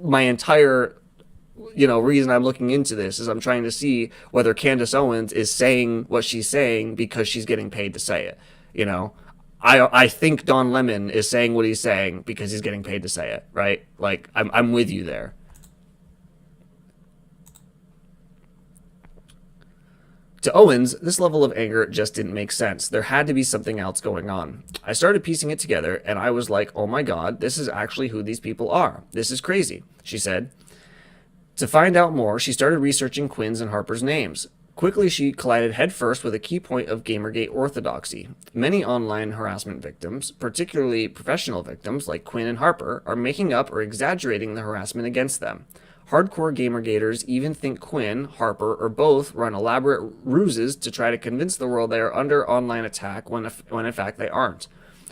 My entire reason I'm looking into this is I'm trying to see whether Candace Owens is saying what she's saying because she's getting paid to say it. I think Don Lemon is saying what he's saying because he's getting paid to say it, right? I'm with you there. To Owens, this level of anger just didn't make sense. There had to be something else going on. I started piecing it together, and I was like, oh my god, this is actually who these people are. This is crazy, she said. To find out more, she started researching Quinn's and Harper's names. Quickly, she collided headfirst with a key point of Gamergate orthodoxy. Many online harassment victims, particularly professional victims like Quinn and Harper, are making up or exaggerating the harassment against them. Hardcore Gamergaters even think Quinn, Harper, or both run elaborate ruses to try to convince the world they are under online attack when in fact they aren't.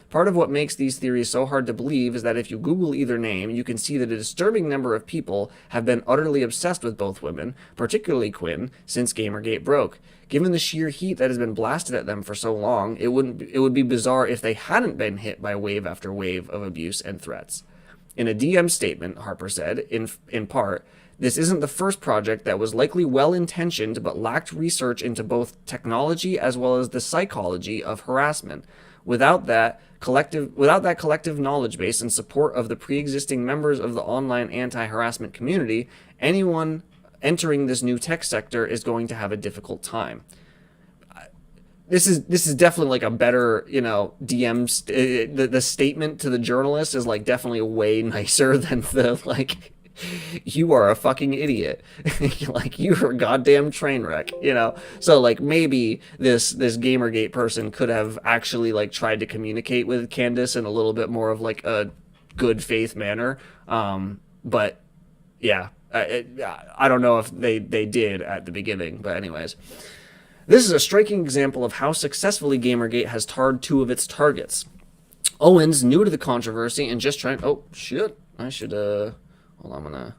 Part of what makes these theories so hard to believe is that if you Google either name, you can see that a disturbing number of people have been utterly obsessed with both women, particularly Quinn, since Gamergate broke. Given the sheer heat that has been blasted at them for so long, it would be bizarre if they hadn't been hit by wave after wave of abuse and threats. In a DM statement, Harper said, in part, this isn't the first project that was likely well-intentioned but lacked research into both technology as well as the psychology of harassment. Without that collective knowledge base and support of the pre-existing members of the online anti-harassment community, anyone entering this new tech sector is going to have a difficult time. This is definitely like a better, DM. The statement to the journalist is like definitely way nicer than the like, you are a fucking idiot, like you're a goddamn train wreck, So like maybe this Gamergate person could have actually like tried to communicate with Candace in a little bit more of like a good faith manner. But yeah, I don't know if they did at the beginning, but anyways. This is a striking example of how successfully Gamergate has tarred two of its targets. Owens, new to the controversy and just trying... Oh, shit. I should, Hold on, I'm gonna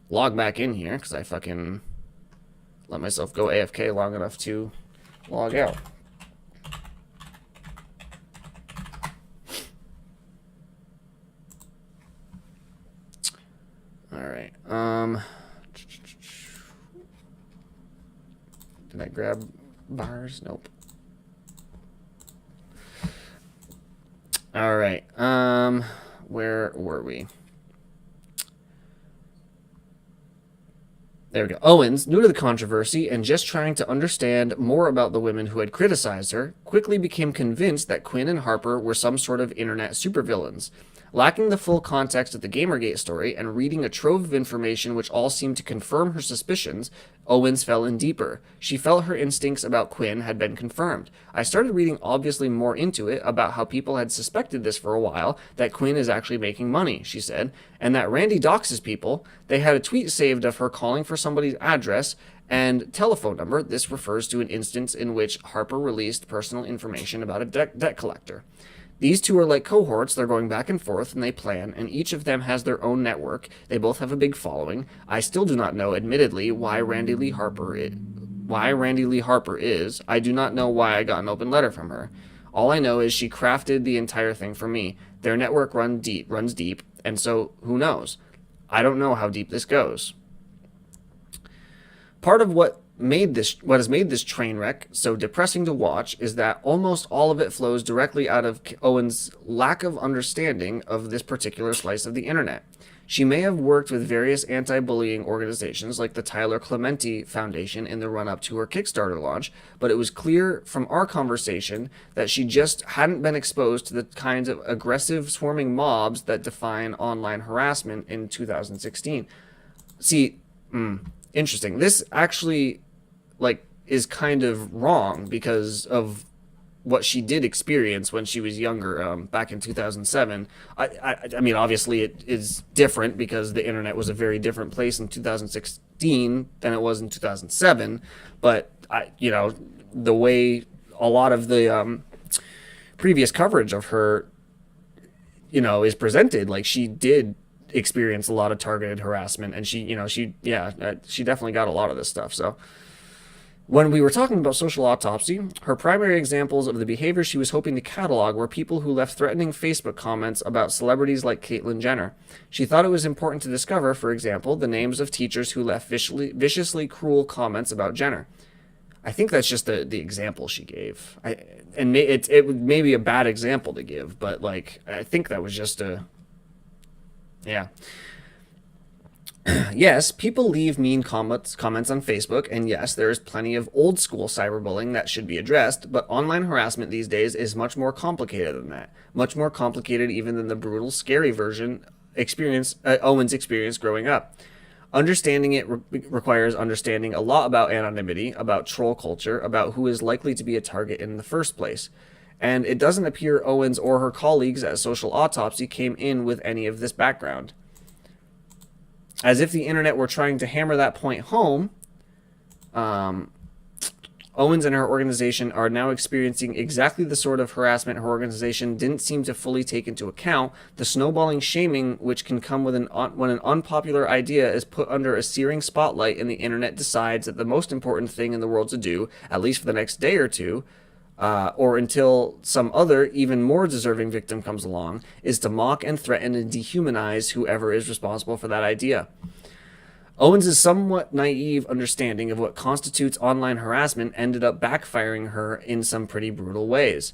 log back in here, because I fucking let myself go AFK long enough to log out. Alright, did I grab bars? Nope. All right. Where were we? There we go. Owens, new to the controversy and just trying to understand more about the women who had criticized her, quickly became convinced that Quinn and Harper were some sort of internet supervillains. Lacking the full context of the Gamergate story and reading a trove of information which all seemed to confirm her suspicions, Owens fell in deeper. She felt her instincts about Quinn had been confirmed. I started reading obviously more into it about how people had suspected this for a while, that Quinn is actually making money, she said, and that Randy doxes people. They had a tweet saved of her calling for somebody's address and telephone number. This refers to an instance in which Harper released personal information about a debt collector. These two are like cohorts. They're going back and forth, and they plan, and each of them has their own network. They both have a big following. I still do not know, admittedly, why Randy Lee Harper is. I do not know why I got an open letter from her. All I know is she crafted the entire thing for me. Their network runs deep, and so who knows? I don't know how deep this goes. Part of what has made this train wreck so depressing to watch is that almost all of it flows directly out of Owen's lack of understanding of this particular slice of the internet. She may have worked with various anti-bullying organizations like the Tyler Clementi Foundation in the run-up to her Kickstarter launch, but it was clear from our conversation that she just hadn't been exposed to the kinds of aggressive swarming mobs that define online harassment in 2016. See, interesting. This actually is kind of wrong because of what she did experience when she was younger, back in 2007. I mean, obviously it is different because the internet was a very different place in 2016 than it was in 2007. But the way a lot of the previous coverage of her, is presented, like she did experience a lot of targeted harassment, and she definitely got a lot of this stuff. So when we were talking about social autopsy, her primary examples of the behavior she was hoping to catalog were people who left threatening Facebook comments about celebrities like Caitlyn Jenner. She thought it was important to discover, for example, the names of teachers who left viciously cruel comments about Jenner. I think that's just the example she gave. It may be a bad example to give, but I think that was just a... Yeah. Yes, people leave mean comments on Facebook, and yes, there is plenty of old school cyberbullying that should be addressed, but online harassment these days is much more complicated than that. Much more complicated even than the brutal, scary version Owens experienced growing up. Understanding it requires understanding a lot about anonymity, about troll culture, about who is likely to be a target in the first place. And it doesn't appear Owens or her colleagues at Social Autopsy came in with any of this background. As if the internet were trying to hammer that point home, Owens and her organization are now experiencing exactly the sort of harassment her organization didn't seem to fully take into account, the snowballing shaming which can come when an unpopular idea is put under a searing spotlight and the internet decides that the most important thing in the world to do, at least for the next day or two, or until some other, even more deserving victim comes along, is to mock and threaten and dehumanize whoever is responsible for that idea. Owens' somewhat naive understanding of what constitutes online harassment ended up backfiring her in some pretty brutal ways.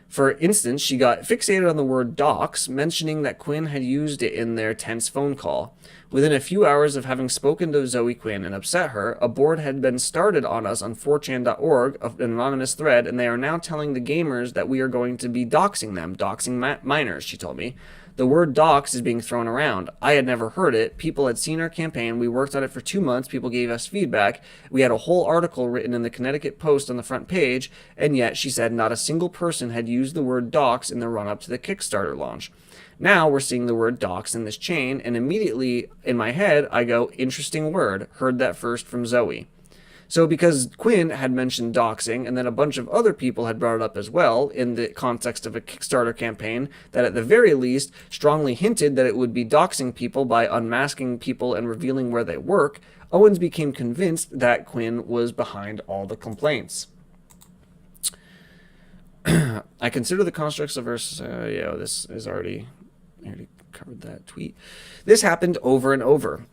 For instance, she got fixated on the word dox, mentioning that Quinn had used it in their tense phone call. Within a few hours of having spoken to Zoe Quinn and upset her, a board had been started on us on 4chan.org, an anonymous thread, and they are now telling the gamers that we are going to be doxing them, doxing minors, she told me. The word dox is being thrown around. I had never heard it. People had seen our campaign. We worked on it for 2 months. People gave us feedback. We had a whole article written in the Connecticut Post on the front page, and yet, she said, not a single person had used the word dox in the run-up to the Kickstarter launch. Now we're seeing the word dox in this chain, and immediately in my head, I go, interesting word. Heard that first from Zoe. So because Quinn had mentioned doxing, and then a bunch of other people had brought it up as well in the context of a Kickstarter campaign that at the very least strongly hinted that it would be doxing people by unmasking people and revealing where they work, Owens became convinced that Quinn was behind all the complaints. I consider the constructs of her... this is already... I already covered that tweet. This happened over and over.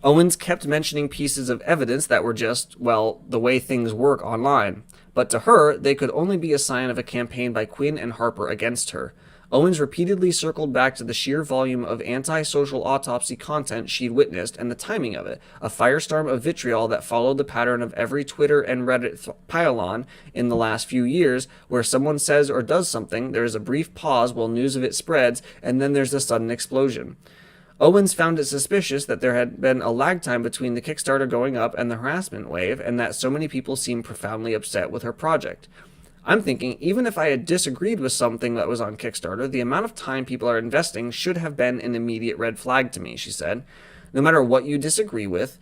Owens kept mentioning pieces of evidence that were just, well, the way things work online. But to her, they could only be a sign of a campaign by Quinn and Harper against her. Owens repeatedly circled back to the sheer volume of anti-social autopsy content she'd witnessed and the timing of it, a firestorm of vitriol that followed the pattern of every Twitter and Reddit pile-on in the last few years, where someone says or does something, there is a brief pause while news of it spreads, and then there's a sudden explosion. Owens found it suspicious that there had been a lag time between the Kickstarter going up and the harassment wave, and that so many people seemed profoundly upset with her project. I'm thinking, even if I had disagreed with something that was on Kickstarter, the amount of time people are investing should have been an immediate red flag to me, she said. No matter what you disagree with,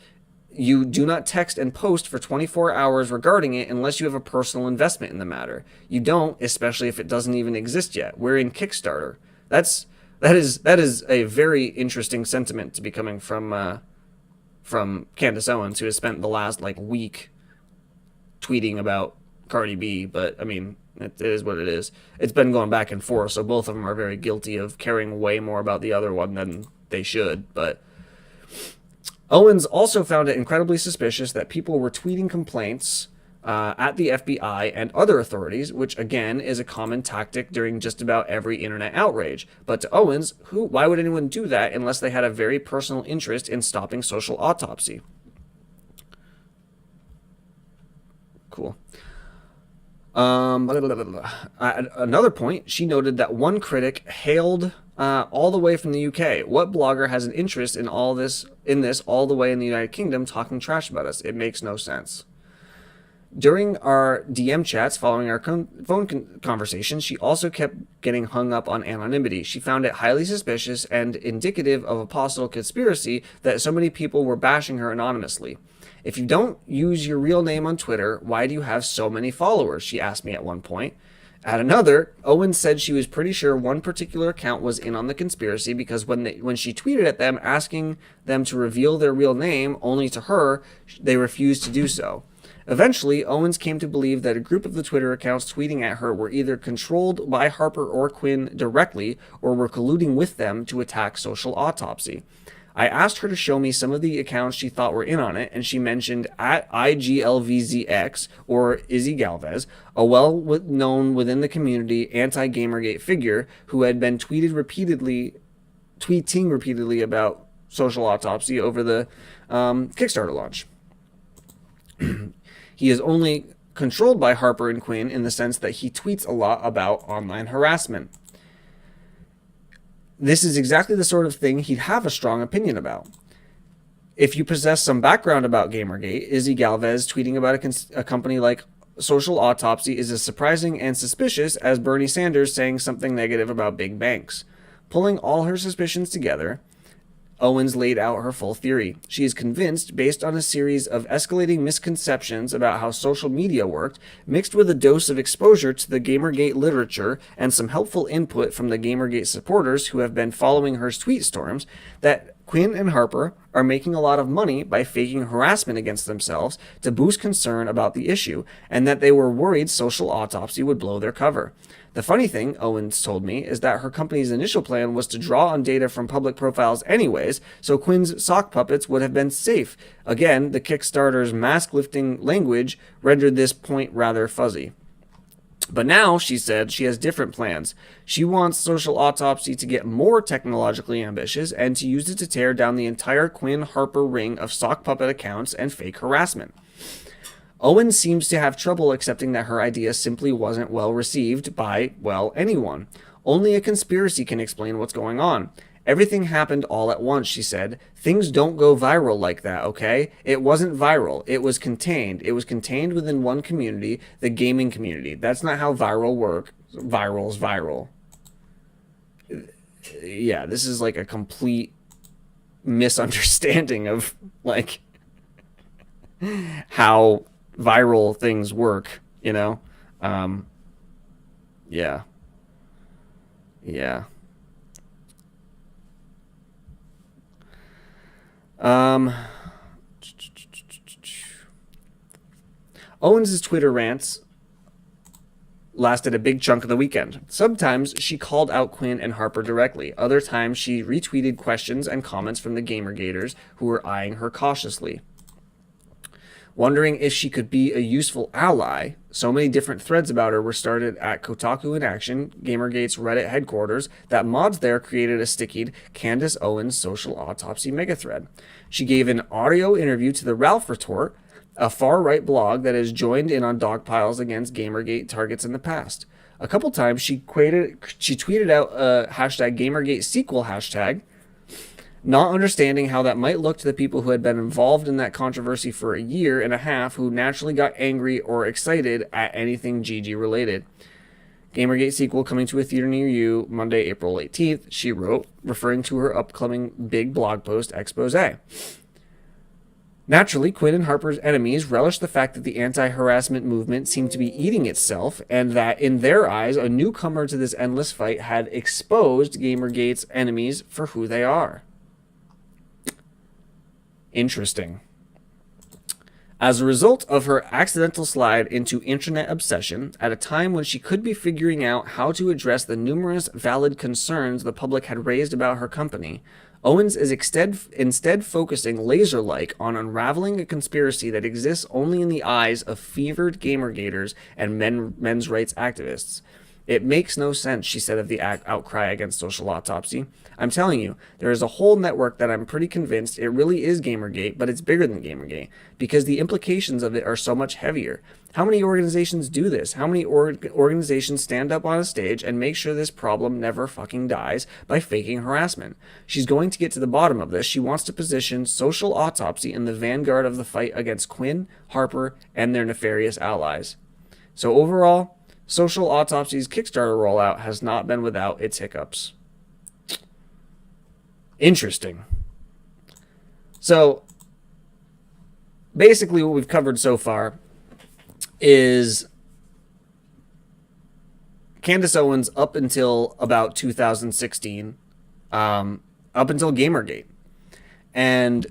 you do not text and post for 24 hours regarding it unless you have a personal investment in the matter. You don't, especially if it doesn't even exist yet. We're in Kickstarter. That is a very interesting sentiment to be coming from Candace Owens, who has spent the last week tweeting about Cardi B. But I mean, it is what it is. It's been going back and forth, so both of them are very guilty of caring way more about the other one than they should. But Owens also found it incredibly suspicious that people were tweeting complaints at the FBI and other authorities, which again is a common tactic during just about every internet outrage. But to Owens, why would anyone do that unless they had a very personal interest in stopping social autopsy? Cool. At another point, she noted that one critic hailed all the way from the UK. What blogger has an interest in this all the way in the United Kingdom talking trash about us? It makes no sense. During our DM chats following our phone conversations, she also kept getting hung up on anonymity. She found it highly suspicious and indicative of a possible conspiracy that so many people were bashing her anonymously. If you don't use your real name on Twitter, why do you have so many followers? She asked me at one point. At another, Owens said she was pretty sure one particular account was in on the conspiracy because when she tweeted at them asking them to reveal their real name, only to her, they refused to do so. Eventually, Owens came to believe that a group of the Twitter accounts tweeting at her were either controlled by Harper or Quinn directly or were colluding with them to attack Social Autopsy. I asked her to show me some of the accounts she thought were in on it, and she mentioned at IGLVZX, or Izzy Galvez, a well-known within the community anti-Gamergate figure who had been tweeting repeatedly about Social Autopsy over the Kickstarter launch. He is only controlled by Harper and Quinn in the sense that he tweets a lot about online harassment. This is exactly the sort of thing he'd have a strong opinion about. If you possess some background about Gamergate, Izzy Galvez tweeting about a company like Social Autopsy is as surprising and suspicious as Bernie Sanders saying something negative about big banks. Pulling all her suspicions together, Owens laid out her full theory. She is convinced, based on a series of escalating misconceptions about how social media worked, mixed with a dose of exposure to the Gamergate literature and some helpful input from the Gamergate supporters who have been following her tweet storms, that Quinn and Harper are making a lot of money by faking harassment against themselves to boost concern about the issue, and that they were worried Social Autopsy would blow their cover. The funny thing, Owens told me, is that her company's initial plan was to draw on data from public profiles anyways, so Quinn's sock puppets would have been safe. Again, the Kickstarter's mask-lifting language rendered this point rather fuzzy. But now, she said, she has different plans. She wants Social Autopsy to get more technologically ambitious and to use it to tear down the entire Quinn-Harper ring of sock puppet accounts and fake harassment. Owen seems to have trouble accepting that her idea simply wasn't well received by, well, anyone. Only a conspiracy can explain what's going on. Everything happened all at once, she said. Things don't go viral like that, okay? It wasn't viral. It was contained. It was contained within one community, the gaming community. That's not how viral works. Viral's viral. Yeah, this is like a complete misunderstanding of, like, how viral things work, you know? Yeah. Owens' Twitter rants lasted a big chunk of the weekend. Sometimes she called out Quinn and Harper directly. Other times she retweeted questions and comments from the Gamergaters who were eyeing her cautiously. Wondering if she could be a useful ally, so many different threads about her were started at Kotaku in Action, Gamergate's Reddit headquarters, that mods there created a stickied Candace Owens Social Autopsy megathread. She gave an audio interview to the Ralph Retort, a far-right blog that has joined in on dogpiles against Gamergate targets in the past. A couple times she tweeted out a hashtag Gamergate sequel hashtag, not understanding how that might look to the people who had been involved in that controversy for a year and a half, who naturally got angry or excited at anything GG related. Gamergate sequel coming to a theater near you Monday, April 18th, she wrote, referring to her upcoming big blog post expose. Naturally, Quinn and Harper's enemies relished the fact that the anti-harassment movement seemed to be eating itself, and that, in their eyes, a newcomer to this endless fight had exposed Gamergate's enemies for who they are. Interesting. As a result of her accidental slide into internet obsession, at a time when she could be figuring out how to address the numerous valid concerns the public had raised about her company, Owens is instead focusing laser-like on unraveling a conspiracy that exists only in the eyes of fevered Gamergaters and men's rights activists. It makes no sense, she said of the outcry against Social Autopsy. I'm telling you, there is a whole network that I'm pretty convinced it really is Gamergate, but it's bigger than Gamergate, because the implications of it are so much heavier. How many organizations do this? How many organizations stand up on a stage and make sure this problem never fucking dies by faking harassment? She's going to get to the bottom of this. She wants to position Social Autopsy in the vanguard of the fight against Quinn, Harper, and their nefarious allies. So overall, Social Autopsy's Kickstarter rollout has not been without its hiccups. Interesting. So, basically what we've covered so far is Candace Owens up until about 2016, up until Gamergate. And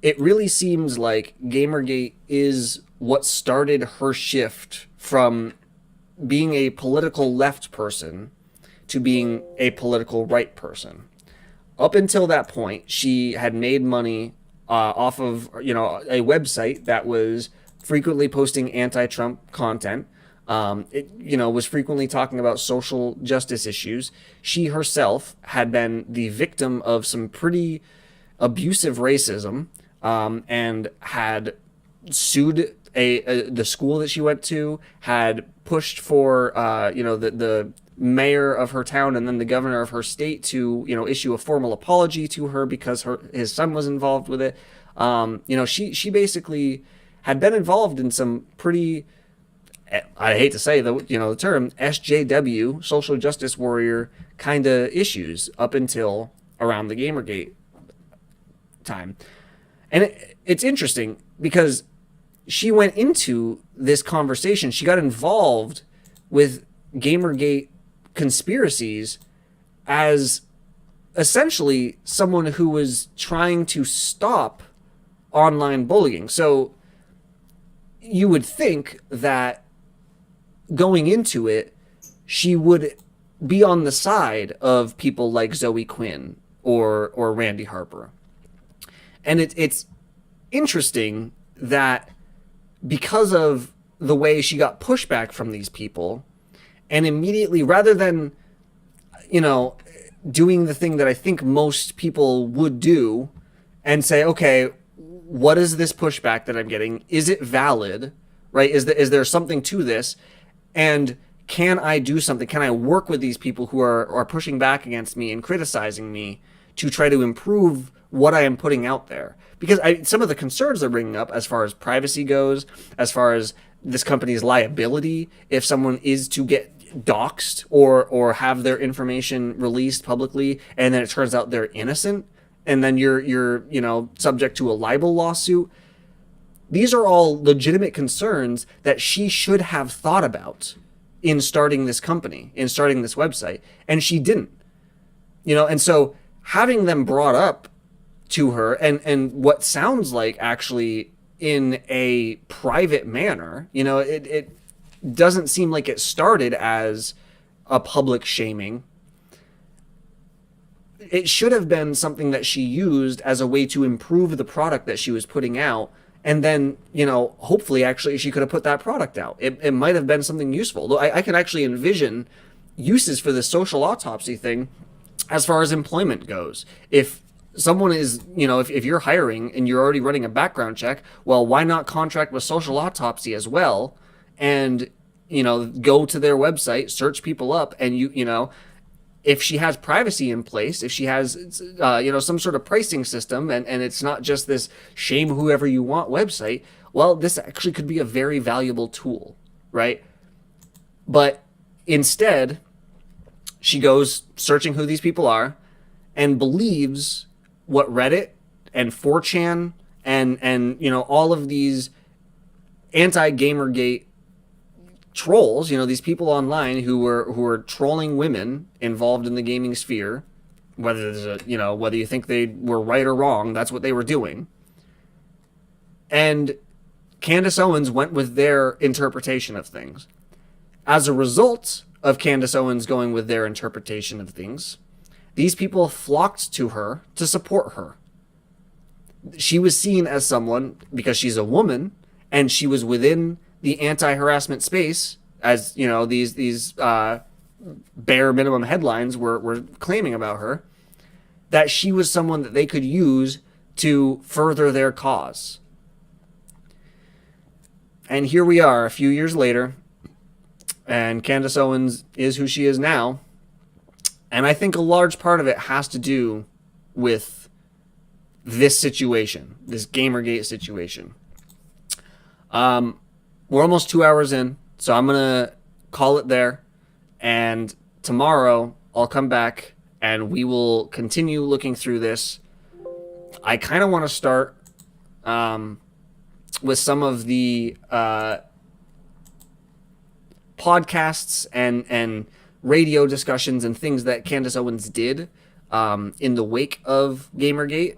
it really seems like Gamergate is what started her shift from being a political left person to being a political right person. Up until that point, she had made money off of, a website that was frequently posting anti-Trump content. It was frequently talking about social justice issues. She herself had been the victim of some pretty abusive racism, and had sued the school that she went to, had pushed for the mayor of her town and then the governor of her state to issue a formal apology to her because his son was involved with it. She basically had been involved in some pretty, I hate to say the term, SJW, social justice warrior kind of issues up until around the Gamergate time. And it's interesting because she went into this conversation, she got involved with Gamergate conspiracies as essentially someone who was trying to stop online bullying. So you would think that going into it, she would be on the side of people like Zoe Quinn or Randy Harper. And it's interesting that because of the way she got pushback from these people, and immediately, rather than, doing the thing that I think most people would do and say, okay, what is this pushback that I'm getting? Is it valid, right? Is there something to this? And can I do something? Can I work with these people who are pushing back against me and criticizing me to try to improve what I am putting out there? Because some of the concerns they're bringing up as far as privacy goes, as far as this company's liability, if someone is to get doxxed or have their information released publicly and then it turns out they're innocent and then you're subject to a libel lawsuit. These are all legitimate concerns that she should have thought about in starting this company, in starting this website, and she didn't. And so having them brought up to her and what sounds like actually in a private manner, it doesn't seem like it started as a public shaming. It should have been something that she used as a way to improve the product that she was putting out. And then, hopefully actually she could have put that product out. It might have been something useful. Though I can actually envision uses for this social autopsy thing as far as employment goes. If someone is, if you're hiring and you're already running a background check, well, why not contract with social autopsy as well? And, go to their website, search people up, and if she has privacy in place, if she has, some sort of pricing system, and it's not just this shame whoever you want website, well, this actually could be a very valuable tool, right? But instead, she goes searching who these people are and believes what Reddit and 4chan and all of these anti-Gamergate trolls, these people online who were trolling women involved in the gaming sphere, whether there's whether you think they were right or wrong, that's what they were doing. And Candace Owens went with their interpretation of things. As a result of Candace Owens going with their interpretation of things, these people flocked to her to support her. She was seen as someone, because she's a woman, and she was within the anti-harassment space, as these bare minimum headlines were claiming about her, that she was someone that they could use to further their cause. And here we are a few years later, and Candace Owens is who she is now. And I think a large part of it has to do with this situation, this Gamergate situation. We're almost 2 hours in, so I'm going to call it there. And tomorrow I'll come back and we will continue looking through this. I kind of want to start with some of the podcasts and radio discussions and things that Candace Owens did in the wake of Gamergate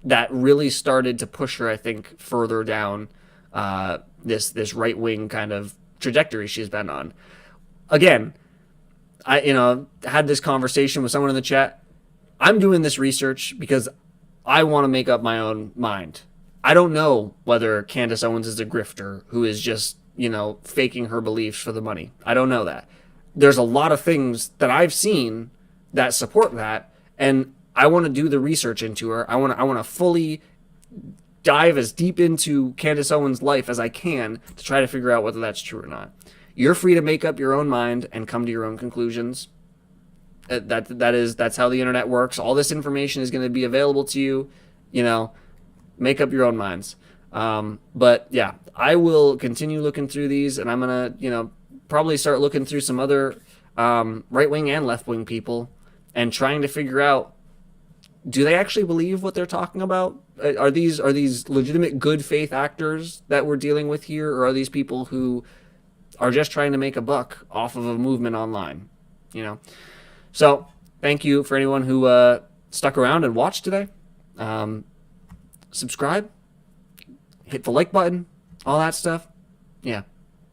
that really started to push her, I think, further down this right-wing kind of trajectory she's been on. Again, I had this conversation with someone in the chat. I'm doing this research because I want to make up my own mind. I don't know whether Candace Owens is a grifter who is just, faking her beliefs for the money. I don't know that. There's a lot of things that I've seen that support that, and I want to do the research into her. I want to fully dive as deep into Candace Owens' life as I can to try to figure out whether that's true or not. You're free to make up your own mind and come to your own conclusions. That's how the internet works. All this information is going to be available to you. Make up your own minds. But yeah, I will continue looking through these, and I'm gonna probably start looking through some other right wing and left wing people and trying to figure out, do they actually believe what they're talking about? Are these legitimate good faith actors that we're dealing with here, or are these people who are just trying to make a buck off of a movement online? So thank you for anyone who stuck around and watched today. Subscribe, hit the like button, all that stuff. Yeah.